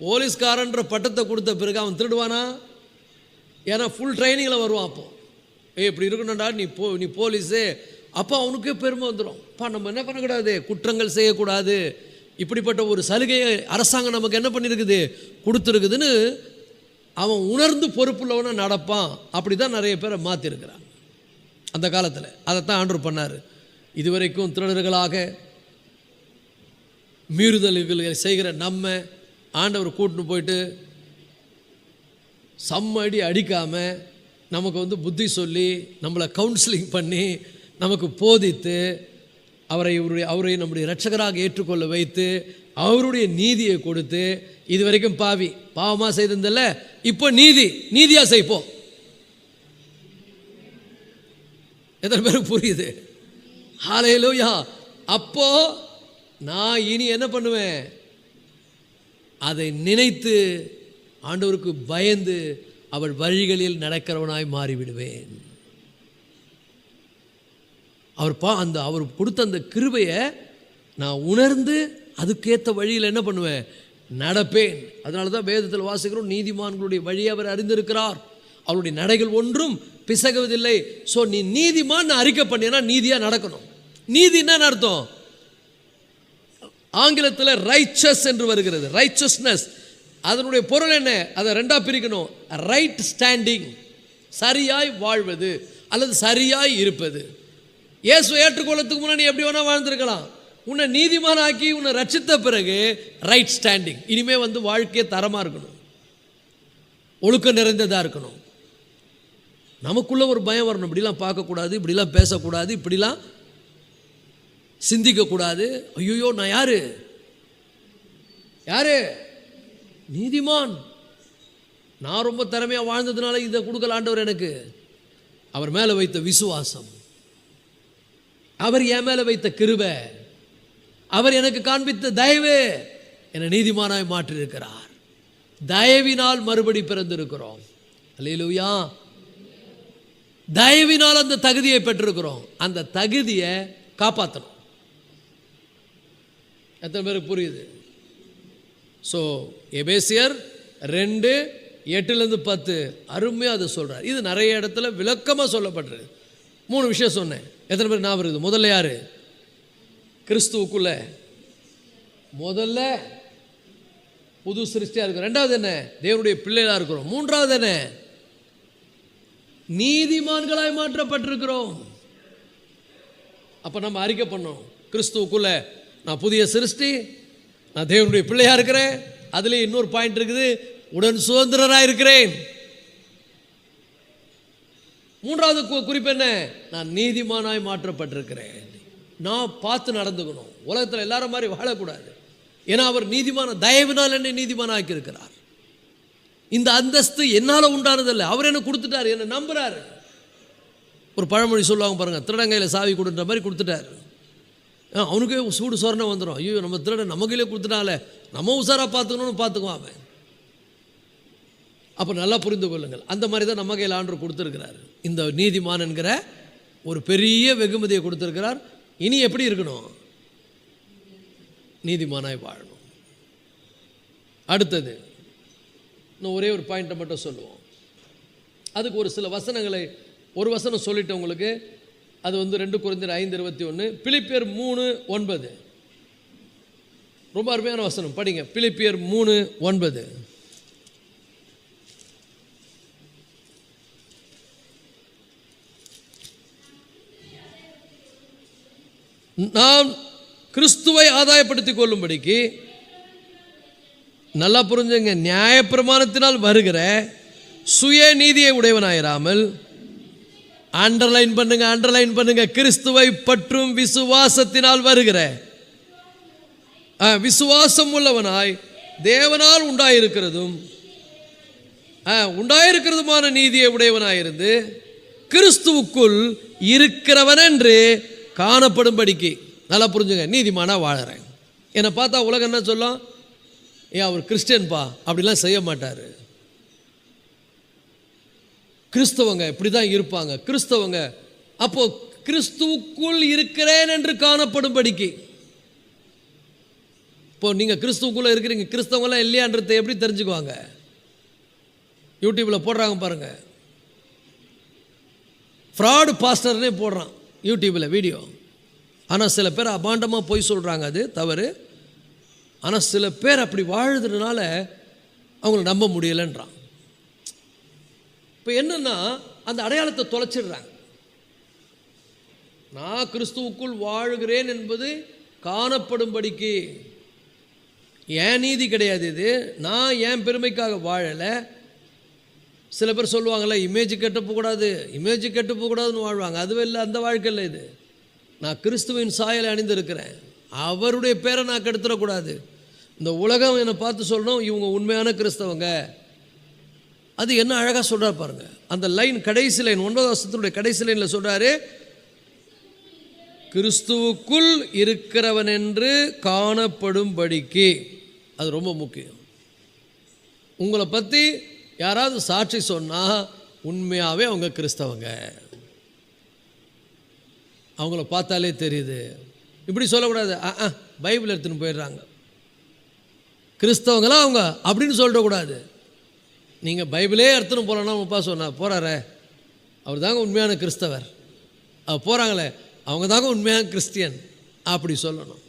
போலீஸ்காரன்ற பட்டத்தை கொடுத்த பிறகு அவன் திருடுவானா? ஏன்னா ஃபுல் ட்ரைனிங்கில் வருவான். அப்போ இப்படி இருக்கணும்டா, நீ போலீஸு. அப்போ அவனுக்கே பெருமை வந்துடும். அப்பா நம்ம என்ன பண்ணக்கூடாது? குற்றங்கள் செய்யக்கூடாது. இப்படிப்பட்ட ஒரு சலுகையை அரசாங்கம் நமக்கு என்ன பண்ணியிருக்குது? கொடுத்துருக்குதுன்னு அவன் உணர்ந்து பொறுப்புள்ளவன நடப்பான். அப்படி தான் நிறைய பேரை மாற்றிருக்கிறான் அந்த காலத்தில். அதைத்தான் ஆண்டவர் பண்ணார். இதுவரைக்கும் திருடர்களாக மீறுதல்களை செய்கிற நம்ம ஆண்டவர் கூட்டின்னு போயிட்டு சம்மடி அடிக்காமல் நமக்கு புத்தி சொல்லி, நம்மளை கவுன்சிலிங் பண்ணி, நமக்கு போதித்து, அவரை நம்முடைய இரட்சகராக ஏற்றுக்கொள்ள வைத்து, அவருடைய நீதியை கொடுத்து, இது வரைக்கும் பாவமாக செய்திருந்தல்ல, இப்போ நீதியாக செய்ப்போம். எத்தனை பேருக்கு புரியுது? ஹல்லேலூயா. அப்போ நான் இனி என்ன பண்ணுவேன்? அதை நினைத்து ஆண்டவருக்கு பயந்து அவர் வழிகளில் நடக்கிறவனாய் மாறிவிடுவேன். அவர் கொடுத்த அந்த கிருபையை நான் உணர்ந்து அதுக்கேற்ற வழியில் என்ன பண்ணுவேன்? நடப்பேன். அதனால தான் வேதத்தில் வாசிக்கிறோம், நீதிமான்களுடைய வழியை அவர் அறிந்திருக்கிறார், அவருடைய நடைகள் ஒன்றும் பிசகுவதில்லை. ஸோ நீ நீதிமான் அறிக்கை பண்ணினா நீதியாக நடக்கணும். நீதி என்ன அர்த்தம்? ஆங்கிலத்தில் ரைச்சஸ் என்று வருகிறது. ரைச்சஸ்னஸ் அதனுடைய பொருள் என்ன? அதை ரெண்டாக பிரிக்கணும். ரைட் ஸ்டாண்டிங், சரியாய் வாழ்வது அல்லது சரியாய் இருப்பது. இயேசுவை ஏற்றுக்கொள்ளத்துக்கு முன்னாடி எப்படி வேணால் வாழ்ந்திருக்கலாம். உன்னை நீதிமானாக்கி உன்னை ரட்சித்த பிறகு ரைட் ஸ்டாண்டிங். இனிமேல் வாழ்க்கையை தரமாக இருக்கணும், ஒழுக்கம் நிறைந்ததாக இருக்கணும். நமக்குள்ள ஒரு பயம் வரணும். இப்படிலாம் பார்க்கக்கூடாது, இப்படிலாம் பேசக்கூடாது, இப்படிலாம் சிந்திக்கக்கூடாது. ஐயோ, நான் யாரு நீதிமான், நான் ரொம்ப திறமையாக வாழ்ந்ததுனால இதை கொடுக்கல ஆண்டவர் எனக்கு. அவர் மேலே வைத்த விசுவாசம், அவர் என் மேலே வைத்த கிருபை, அவர் எனக்கு காண்பித்த தயவு என்னை நீதிமானாய் மாற்றியிருக்கிறார். தயவினால் மறுபடி பிறந்திருக்கிறோம். அல்லேலூயா. தயவினால் அந்த தகுதியை பெற்றிருக்கிறோம். அந்த தகுதியை காப்பாற்றணும். எத்தனை பேருக்கு புரியுது? ஸோ எபேசியர் 2:8-10 அருமையாக அதை சொல்கிறார். இது நிறைய இடத்துல விளக்கமாக சொல்லப்படுறது. 3 விஷயம் சொன்னேன். எத்தனை பேர் ஞாபகம் இருக்குது? முதல்ல யார்? கிறிஸ்துவுக்குள்ள முதல்ல புது சிருஷ்டியாக இருக்கிறோம். ரெண்டாவது என்ன? தேவனுடைய பிள்ளைகளாக இருக்கிறோம். மூன்றாவது என்ன? நீதிமான்களாய் மாற்றப்பட்டிருக்கிறோம். அப்போ நம்ம அறிக்கை பண்ணோம், கிறிஸ்துவுக்குள்ள நான் புதிய சிருஷ்டி, நான் தேவனுடைய பிள்ளையாக இருக்கிறேன். அதுலேயே இன்னொரு பாயிண்ட் இருக்குது, உடன் சுதந்திரராக இருக்கிறேன். மூன்றாவது குறிப்பு என்ன? நான் நீதிமானாய் மாற்றப்பட்டிருக்கிறேன். நான் பார்த்து நடந்துக்கணும். உலகத்தில் எல்லாரும் மாதிரி வாழக்கூடாது. ஏன்னா அவர் நீதிமான, தயவினால் என்னை நீதிமானாக்கி இருக்கிறார். இந்த அந்தஸ்து என்னால் உண்டானதில்லை, அவர் என்ன கொடுத்துட்டார், என்னை நம்புறாரு. ஒரு பழமொழி சொல்லுவாங்க பாருங்க, திருடங்கையில் சாவி கொடுன்ற மாதிரி கொடுத்துட்டார். அவனுக்கே சூடு சொரணை வந்துடும். ஐயோ, நம்ம திருடன் நம்ம கையிலே கொடுத்துட்டால, நம்ம உசாராக பார்த்துக்கணும்னு பார்த்துக்குவோம் அவன். அப்போ நல்லா புரிந்து கொள்ளுங்கள், அந்த மாதிரி தான் நம்ம கையில் ஆண்டவர் கொடுத்துருக்கிறார். இந்த நீதிமான் என்கிற ஒரு பெரிய வெகுமதியை கொடுத்துருக்கிறார். இனி எப்படி இருக்கணும்? நீதிமானாய் வாழணும். அடுத்தது இன்னும் ஒரே ஒரு பாயிண்ட்டை மட்டும் சொல்லுவோம். அதுக்கு ஒரு சில வசனங்களை, ஒரு வசனம் சொல்லிட்டேன் உங்களுக்கு. அது 2 கொரிந்தியர் 5:21, பிலிப்பியர் 3:9. ரொம்ப அருமையான வசனம், படிங்க. பிலிப்பியர் 3:9. நாம் கிறிஸ்துவை ஆதாயப்படுத்திக் கொள்ளும்படிக்கு, நல்லா புரிஞ்சுங்க, நியாயப்பிரமாணத்தினால் வருகிற சுய நீதியை உடையவனாயிராமல், அண்டர்லைன் பண்ணுங்க, கிறிஸ்துவை பற்றும் விசுவாசத்தினால் வருகிற, விசுவாசம் உள்ளவனாய் தேவனால் உண்டாயிருக்கிறதுமான நீதியை உடையவனாயிருந்து கிறிஸ்துவுக்குள் இருக்கிறவன் என்று காணப்படும்படிக்கு. நல்லா புரிஞ்சுங்க, நீதிமானா வாழறேன். என்னை பார்த்தா உலகம் என்ன சொல்லும்? ஏன் அவர் கிறிஸ்டியன்பா, அப்படிலாம் செய்ய மாட்டார். கிறிஸ்தவங்க இப்படி தான் இருப்பாங்க, கிறிஸ்தவங்க. அப்போ கிறிஸ்துவுக்குள் இருக்கிறேன் என்று காணப்படும்படிக்கு. இப்போ நீங்கள் கிறிஸ்துவுக்குள்ளே இருக்கிறீங்க, கிறிஸ்தவங்களாம் இல்லையான்றதை எப்படி தெரிஞ்சுக்குவாங்க? யூடியூப்பில் போடுறாங்க பாருங்க, ஃப்ராடு பாஸ்டர்னே போடுறான் யூடியூப்பில் வீடியோ. ஆனால் சில பேர் அபாண்டமாக போய் சொல்கிறாங்க, அது தவறு. ஆனால் சில பேர் அப்படி வாழ்றதுனால அவங்கள நம்ப முடியலைன்றான். இப்போ என்னன்னா, அந்த அடையாளத்தை தொலைச்சிடுறாங்க. நான் கிறிஸ்துவுக்குள் வாழ்கிறேன் என்பது காணப்படும்படிக்கு. என் நீதி கிடையாது இது, நான் என் பெருமைக்காக வாழலை. சில பேர் சொல்லுவாங்கள்ல, இமேஜ் கெட்டு போகக்கூடாதுன்னு வாழ்வாங்க. அதுவே இல்லை, அந்த வாழ்க்கை இல்லை இது. நான் கிறிஸ்துவின் சாயலை அணிந்திருக்கிறேன், அவருடைய பேரை நான் கெடுத்துடக்கூடாது. இந்த உலகம் என்னை பார்த்து சொல்லணும், இவங்க உண்மையான கிறிஸ்தவங்க. அது என்ன அழகாக சொல்கிறார் பாருங்க. அந்த லைன், கடைசி லைன், 9வது வசனத்தினுடைய கடைசி லைனில் சொல்கிறாரு, கிறிஸ்துவுக்குள் இருக்கிறவன் என்று காணப்படும்படிக்கு. அது ரொம்ப முக்கியம். உங்களை பற்றி யாராவது சாட்சி சொன்னால் உண்மையாகவே அவங்க கிறிஸ்தவங்க, அவங்கள பார்த்தாலே தெரியுது. இப்படி சொல்லக்கூடாது, பைபிள் எடுத்துன்னு போயிடுறாங்க கிறிஸ்தவங்களா அவங்க அப்படின்னு சொல்லக்கூடாது. நீங்கள் பைபிளே எடுத்துன்னு போகலன்னா உப்பா சொன்னார் போகிறாரே, அவர் தாங்க உண்மையான கிறிஸ்தவர், அவர் போகிறாங்களே அவங்க தாங்க உண்மையான கிறிஸ்டியன் அப்படி சொல்லணும்.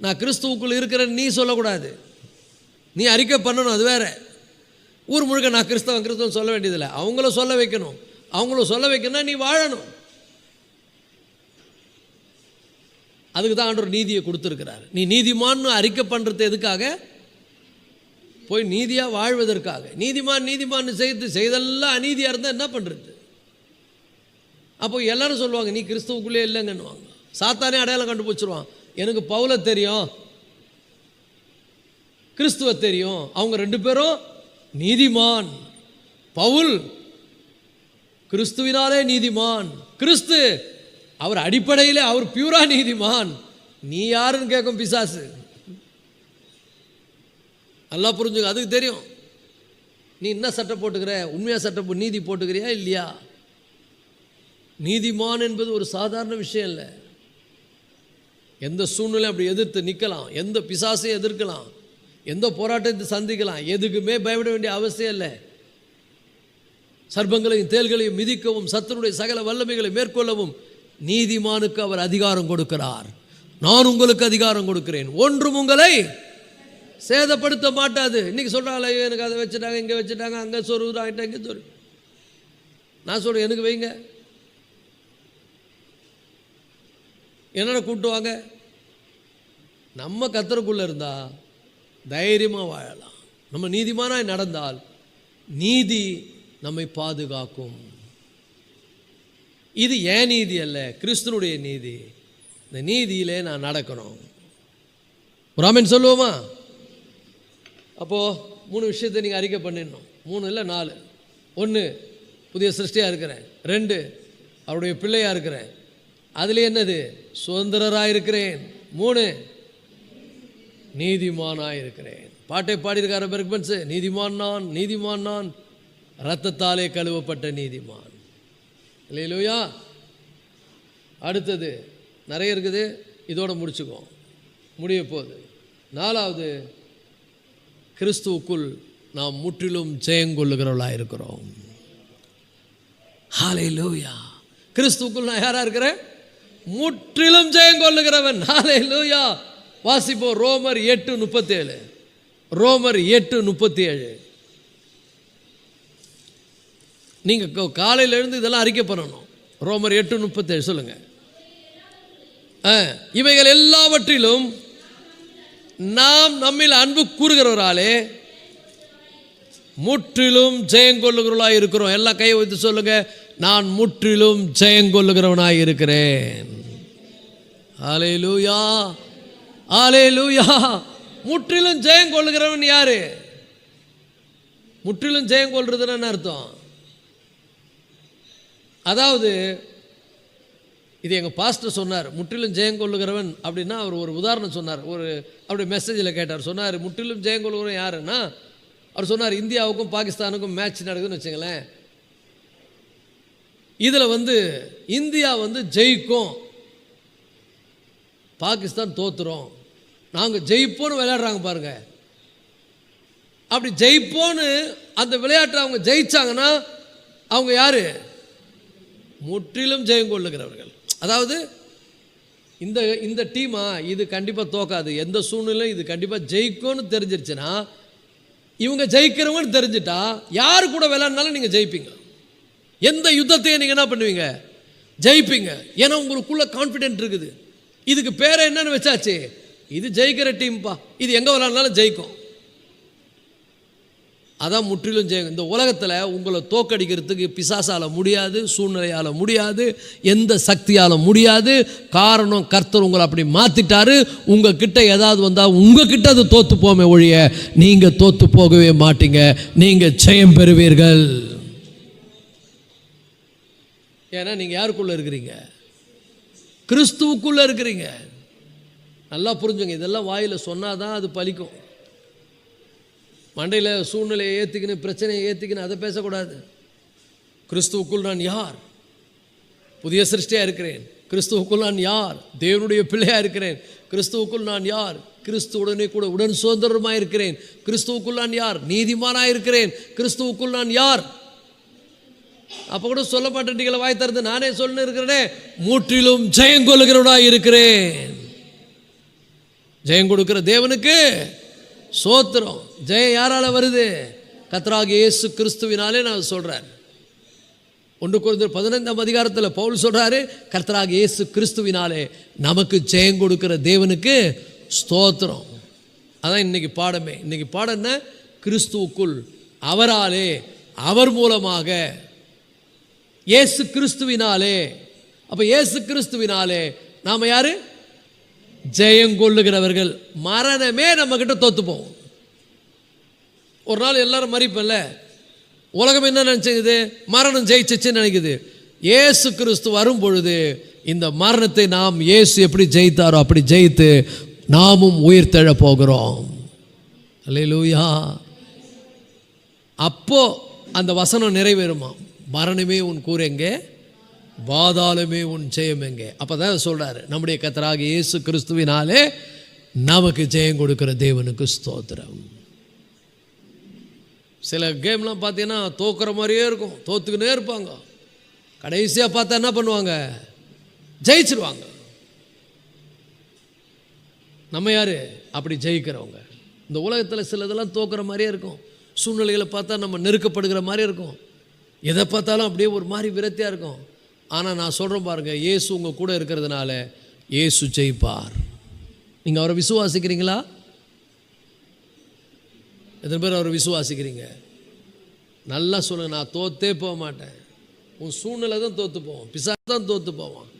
நான் கிறிஸ்துவுக்குள் இருக்கிறேன்னு நீ சொல்லக்கூடாது, நீ அறிக்கை பண்ணணும், அது வேற. ஊர் முழுக்க நான் கிறிஸ்தவன் சொல்ல வேண்டியதில்லை. அவங்கள சொல்ல வைக்கணும். அவங்கள சொல்ல வைக்கணும்னா நீ வாழணும். அதுக்கு தான் ஆண்டவர் நீதியை கொடுத்துருக்கிறார். நீ நீதிமான்னு அறிக்கை பண்ணுறது எதுக்காக? போய் நீதியாக வாழ்வதற்காக. நீதிமான்னு செய்தெல்லாம் அநீதியாக இருந்தால் என்ன பண்ணுறது? அப்போ எல்லாரும் சொல்லுவாங்க நீ கிறிஸ்துவுக்குள்ளே இல்லைங்கன்னுவாங்க. சாத்தானே அடையாளம் கண்டுபிடிச்சிருவான். எனக்கு பவுலை தெரியும், கிறிஸ்துவ தெரியும், அவங்க 2 பேரும் நீதிமான். பவுல் கிறிஸ்துவினாலே நீதிமான், கிறிஸ்து அவர் அடிப்படையில் அவர் பியூரா நீதிமான். நீ யாருன்னு கேட்கும் பிசாசு. நல்லா புரிஞ்சுங்க. அதுக்கு தெரியும் நீ என்ன சட்டை போட்டுக்கிற, உண்மையாக சட்டை நீதி போட்டுக்கிறியா இல்லையா. நீதிமான் என்பது ஒரு சாதாரண விஷயம் இல்லை. எந்த சூழ்நிலை அப்படி எதிர்த்து நிற்கலாம், எந்த பிசாசையும் எதிர்க்கலாம், எந்த போராட்டத்தை சந்திக்கலாம். எதுக்குமே பயப்பட வேண்டிய அவசியம் இல்லை. சர்ப்பங்களையும் தேள்களையும் மிதிக்கவும் சத்துருடைய சகல வல்லமைகளை மேற்கொள்ளவும் நீதிமானுக்கு அவர் அதிகாரம் கொடுக்கிறார். நான் உங்களுக்கு அதிகாரம் கொடுக்கிறேன், ஒன்றும் உங்களை சேதப்படுத்த மாட்டாது. இன்னைக்கு சொல்கிறாங்களே எனக்கு அதை வச்சுட்டாங்க, இங்கே வச்சுட்டாங்க, அங்கே சொருகுறாங்க, இங்கே சொரு. நான் சொல்கிறேன் எனக்கு வைங்க, என்னென்ன கூட்டுவாங்க. நம்ம கத்தருக்குள்ளே இருந்தால் தைரியமாக வாழலாம். நம்ம நீதிமானாய் நடந்தால் நீதி நம்மை பாதுகாக்கும். இது ஏன் நீதி அல்ல, கிறிஸ்துனுடைய நீதி. இந்த நீதியிலே நான் நடக்கணும். ஒரு ஆமென் சொல்லுவோமா? அப்போது 3 விஷயத்தை நீங்கள் அறிக்கை பண்ணிடணும். 3 இல்லை 4. 1 புதிய சிருஷ்டியாக இருக்கிறேன். 2 அவருடைய பிள்ளையாக இருக்கிறேன். அதில் என்னது? சுதந்திரராக இருக்கிறேன். 3 நீதிமானாக இருக்கிறேன். பாட்டை பாடியிருக்கார பெர்க்மன்ஸ், நீதிமான் நான் இரத்தத்தாலே கழுவப்பட்ட நீதிமான். இல்லையா? அடுத்தது நிறைய இருக்குது, இதோட முடிச்சுக்குவோம், முடிய போகுது. 4வது கிறிஸ்துவுக்குள் நாம் முற்றிலும் ஜெயங்கொள்ளுகிறவர்களாக இருக்கிறோம். ஹல்லேலூயா. கிறிஸ்துவுக்குள் நான் யாராக இருக்கிறேன்? முற்றிலும் ஜெயங்கொள்ளுகிறவன். ஹல்லேலூயா. வாசிப்போம் ரோமர் 8:37. ரோமர் 8:37. நீங்கள் காலையில் எழுந்து இதெல்லாம் அறிக்கை பண்ணணும். ரோமர் 8:37 சொல்லுங்க. இவைகள் எல்லாவற்றிலும் நாம் நம்மில் அன்பு கூறுகிறவராலே முற்றிலும் ஜெயங்கொள்ளுகிறவர்களாக இருக்கிறோம். எல்லாம் கையை வைத்து சொல்லுங்க, நான் முற்றிலும் ஜெயங்கொள்ளுகிறவனாக இருக்கிறேன். ஹல்லேலூயா, ஹல்லேலூயா. முற்றிலும் ஜெயங்கொள்ளுகிறவன் யாரு? முற்றிலும் ஜெயங்கொள்றதுன்னு என்ன அர்த்தம்? அதாவது இது எங்கள் பாஸ்டர் சொன்னார், முற்றிலும் ஜெயங்கொள்ளுகிறவன் அப்படின்னா அவர் ஒரு உதாரணம் சொன்னார். ஒரு அப்படி மெசேஜில் கேட்டார். சொன்னார் முற்றிலும் ஜெயங்கொள்ளுகிறவன் யாருன்னா, அவர் சொன்னார் இந்தியாவுக்கும் பாகிஸ்தானுக்கும் மேட்ச் நடக்குதுன்னு வச்சுங்களேன். இதில் இந்தியா ஜெயிக்கும், பாகிஸ்தான் தோத்துறோம், நாங்கள் ஜெயிப்போன்னு விளையாடுறாங்க பாருங்க. அப்படி ஜெயிப்போன்னு அந்த விளையாட்டை அவங்க ஜெயிச்சாங்கன்னா அவங்க யாரு? முற்றிலும் ஜெயங்கொள்ளுகிறவர்கள். அதாவது இந்த டீமா இது கண்டிப்பாக தோக்காது, எந்த சூழ்நிலையும் இது கண்டிப்பாக ஜெயிக்கும்னு தெரிஞ்சிருச்சுன்னா, இவங்க ஜெயிக்கிறவங்கன்னு தெரிஞ்சிட்டா யாரு கூட விளையாடினாலும் நீங்கள் ஜெயிப்பீங்க. எந்த யுத்தத்தையும் நீங்கள் என்ன பண்ணுவீங்க? ஜெயிப்பீங்க. ஏன்னா உங்களுக்குள்ள கான்ஃபிடென்ட் இருக்குது. இதுக்கு பேரை என்னன்னு வச்சாச்சு, இது ஜெயிக்கிற டீம்ப்பா, இது எங்கே விளையாடினாலும் ஜெயிக்கும். அதான் முற்றிலும் ஜெயம். இந்த உலகத்தில் உங்களை தோக்கடிக்கிறதுக்கு பிசாசால் முடியாது, சூழ்நிலையால் முடியாது, எந்த சக்தியால் முடியாது. காரணம் கர்த்தர் உங்களை அப்படி மாற்றிட்டாரு. உங்கள் கிட்ட ஏதாவது வந்தால் உங்கள் கிட்ட அது தோற்று போமே ஒழிய நீங்கள் தோற்று போகவே மாட்டீங்க, நீங்கள் ஜெயம் பெறுவீர்கள். ஏன்னா நீங்கள் யாருக்குள்ளே இருக்கிறீங்க? கிறிஸ்துவுக்குள்ளே இருக்கிறீங்க. நல்லா புரிஞ்சுங்க. இதெல்லாம் வாயில் சொன்னாதான் அது பலிக்கும். மண்டையில் சூழ்நிலையை ஏற்றிக்கின்னு பிரச்சனையை ஏற்றிக்கின்னு அதை பேசக்கூடாது. கிறிஸ்துவுக்குள் நான் யார்? புதிய சிருஷ்டியாக இருக்கிறேன். கிறிஸ்துவுக்குள் நான் யார்? தேவனுடைய பிள்ளையாக இருக்கிறேன். கிறிஸ்துவுக்குள் நான் யார்? கிறிஸ்துவுடனே கூட உடன் சுதந்திரமாக இருக்கிறேன். கிறிஸ்துவுக்குள் நான் யார்? நீதிமானாக இருக்கிறேன். கிறிஸ்துவுக்குள் நான் யார்? அப்போ கூட சொல்ல மாட்டேன், வாய் தருது நானே சொல்லின்னு இருக்கிறேனே, முற்றிலும் ஜெயங்கொள்ளுகிறவனாக இருக்கிறேன். ஜெயம் கொடுக்கிற தேவனுக்கு சோத்திரம். ஜெயம் யாரால வருது? கர்த்தராகிய இயேசு கிறிஸ்துவினாலே நான் சொல்கிறேன். 1 கொரிந்தியர் 15ஆம் அதிகாரத்தில் பவுல் சொல்கிறாரு, கர்த்தராகிய இயேசு கிறிஸ்துவினாலே நமக்கு ஜெயம் கொடுக்கிற தேவனுக்கு ஸ்தோத்திரம். அதான் இன்னைக்கு பாடமே. இன்னைக்கு பாடம் என்ன? கிறிஸ்துவுக்குள், அவராலே, அவர் மூலமாக, இயேசு கிறிஸ்துவினாலே. அப்போ இயேசு கிறிஸ்துவினாலே நாம் யாரு? ஜெயம் கொள்ளுகிறவர்கள். மரணமே நம்மக்கிட்ட தோத்து போகும். ஒரு நாள் எல்லாரும் மறிப்பல்ல, உலகம் என்ன நினச்சிக்குது? மரணம் ஜெயிச்சிச்சுன்னு நினைக்குது. இயேசு கிறிஸ்து வரும் பொழுது இந்த மரணத்தை நாம் இயேசு எப்படி ஜெயித்தாரோ அப்படி ஜெயித்து நாமும் உயிர் தெழ போகிறோம். அல்லேலூயா. அப்போ அந்த வசனம் நிறைவேறுமா? மரணமே உன் கூர் எங்கே, பாதாளமே உன் ஜெயம் எங்கே? அப்போ தான் சொல்கிறாரு, நம்முடைய கர்த்தராகிய இயேசு கிறிஸ்துவினாலே நமக்கு ஜெயம் கொடுக்கிற தேவனுக்கு ஸ்தோத்திரம். சில கேம்லாம் பார்த்தீங்கன்னா தோக்குற மாதிரியே இருக்கும், தோத்துக்கினே இருப்பாங்க. கடைசியாக பார்த்தா என்ன பண்ணுவாங்க? ஜெயிச்சிருவாங்க. நம்ம யார் அப்படி ஜெயிக்கிறவங்க? இந்த உலகத்தில் சிலதெல்லாம் தோக்குற மாதிரியே இருக்கும். சூழ்நிலைகளை பார்த்தா நம்ம நெருக்கப்படுகிற மாதிரி இருக்கும். எதை பார்த்தாலும் அப்படியே ஒரு மாதிரி விரத்தியாக இருக்கும். ஆனால் நான் சொல்கிறேன் பாருங்கள், இயேசு உங்கள் கூட இருக்கிறதுனால இயேசு ஜெயிப்பார். நீங்கள் அவரை விசுவாசிக்கிறீங்களா? எத்தனை பேர் அவரை விசுவாசிக்கிறீங்க? நல்லா சொல்லுங்கள். நான் தோற்றே போக மாட்டேன். உன் சூழ்நிலை தான் தோற்று போவோம், பிசாசு தான் தோற்று போவான்,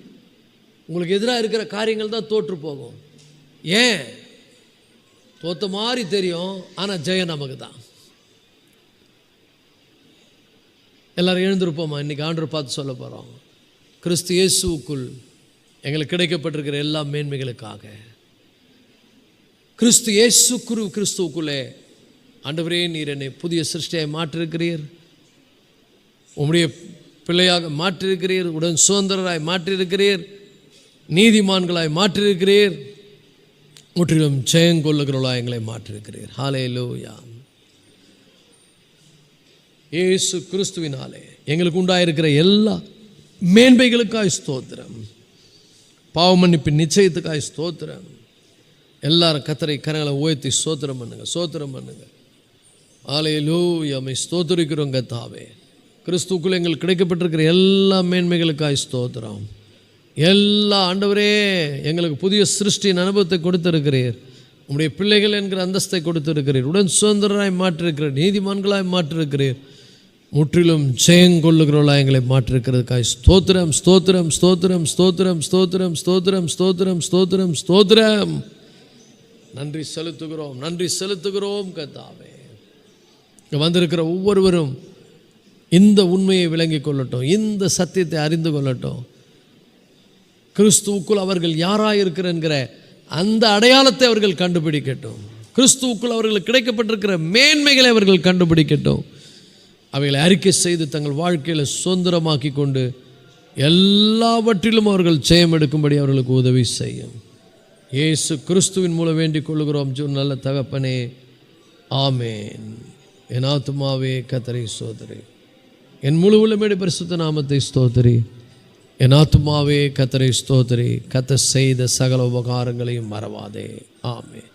உங்களுக்கு எதிராக இருக்கிற காரியங்கள் தான் தோற்று போகும். ஏன்? தோற்ற மாதிரி தெரியும், ஆனால் ஜெயம் நமக்கு தான். எல்லாரும் எழுந்திருப்போமா? இன்றைக்கி ஆண்டவர் பார்த்து சொல்ல போகிறோம். கிறிஸ்து இயேசுவுக்குள் எங்களுக்கு கிடைக்கப்பட்டிருக்கிற எல்லா மேன்மைகளுக்காக கிறிஸ்து இயேசு கிறிஸ்துவுக்குள்ளே ஆண்டவரே, நீர் என்னை புதிய சிருஷ்டியை மாற்றிருக்கிறீர், உம்முடைய பிள்ளையாக மாற்றிருக்கிறீர், உடன் சுதந்திரராய் மாற்றிருக்கிறீர், நீதிமான்களாய் மாற்றிருக்கிறீர், முற்றிலும் ஜெயங்கொள்ளுகிறவர்களாய் எங்களை மாற்றிருக்கிறீர். ஹல்லேலூயா. இயேசு கிறிஸ்துவினாலே எங்களுக்கு உண்டாயிருக்கிற எல்லா மேன்மைகளுக்காய் ஸ்தோத்திரம். பாவ மன்னிப்பின் நிச்சயத்துக்காய் ஸ்தோத்திரம். எல்லாரும் கர்த்தரை கரங்களை உயர்த்தி ஸ்தோத்திரம் பண்ணுங்க, ஸ்தோத்திரம் பண்ணுங்க. ஹல்லேலூயா. மை ஸ்தோத்திரிக்கிறோம் கர்த்தாவே. கிறிஸ்துவுக்குள் எங்களுக்கு கிடைக்கப்பட்டிருக்கிற எல்லா மேன்மைகளுக்காய் ஸ்தோத்திரம். எல்லா ஆண்டவரே எங்களுக்கு புதிய சிருஷ்டியின் அனுபவத்தை கொடுத்திருக்கிறீர், உம்முடைய பிள்ளைகள் என்கிற அந்தஸ்தை கொடுத்திருக்கிறீர், உடன் சுதந்திரராய் மாற்றிருக்கிறீர், நீதிமான்களாய் மாற்றிருக்கிறீர், முற்றிலும் ஜெயங்கொள்ளுகிறவர்களாக எங்களை மாற்றிருக்கிறதுக்காய் ஸ்தோத்திரம், ஸ்தோத்திரம், ஸ்தோத்திரம், ஸ்தோத்திரம், ஸ்தோத்திரம், ஸ்தோத்திரம், ஸ்தோத்திரம், ஸ்தோத்திரம், ஸ்தோத்திரம். நன்றி செலுத்துகிறோம், நன்றி செலுத்துகிறோம் கர்த்தாவே. வந்திருக்கிற ஒவ்வொருவரும் இந்த உண்மையை விளங்கிக் கொள்ளட்டும், இந்த சத்தியத்தை அறிந்து கொள்ளட்டும். கிறிஸ்துவுக்குள் அவர்கள் யாராயிருக்கிற என்கிற அந்த அடையாளத்தை அவர்கள் கண்டுபிடிக்கட்டும். கிறிஸ்துவுக்குள் அவர்களுக்கு கிடைக்கப்பட்டிருக்கிற மேன்மைகளை அவர்கள் கண்டுபிடிக்கட்டும். அவைகளை அறிக்கை செய்து தங்கள் வாழ்க்கையில் சுதந்திரமாக்கி கொண்டு எல்லாவற்றிலும் அவர்கள் ஜெயம் எடுக்கும்படி அவர்களுக்கு உதவி செய்யும். இயேசு கிறிஸ்துவின் மூலம் வேண்டிக் கொள்ளுகிறோம் நல்ல தகப்பனே, ஆமேன். என் ஆத்துமாவே கர்த்தரை ஸ்தோத்திரி, என் முழு உள்ளமே பரிசுத்த நாமத்தை ஸ்தோத்திரி. என் ஆத்துமாவே கர்த்தரை ஸ்தோத்திரி, கர்த்தர் செய்த சகல உபகாரங்களையும் மறவாதே. ஆமென்.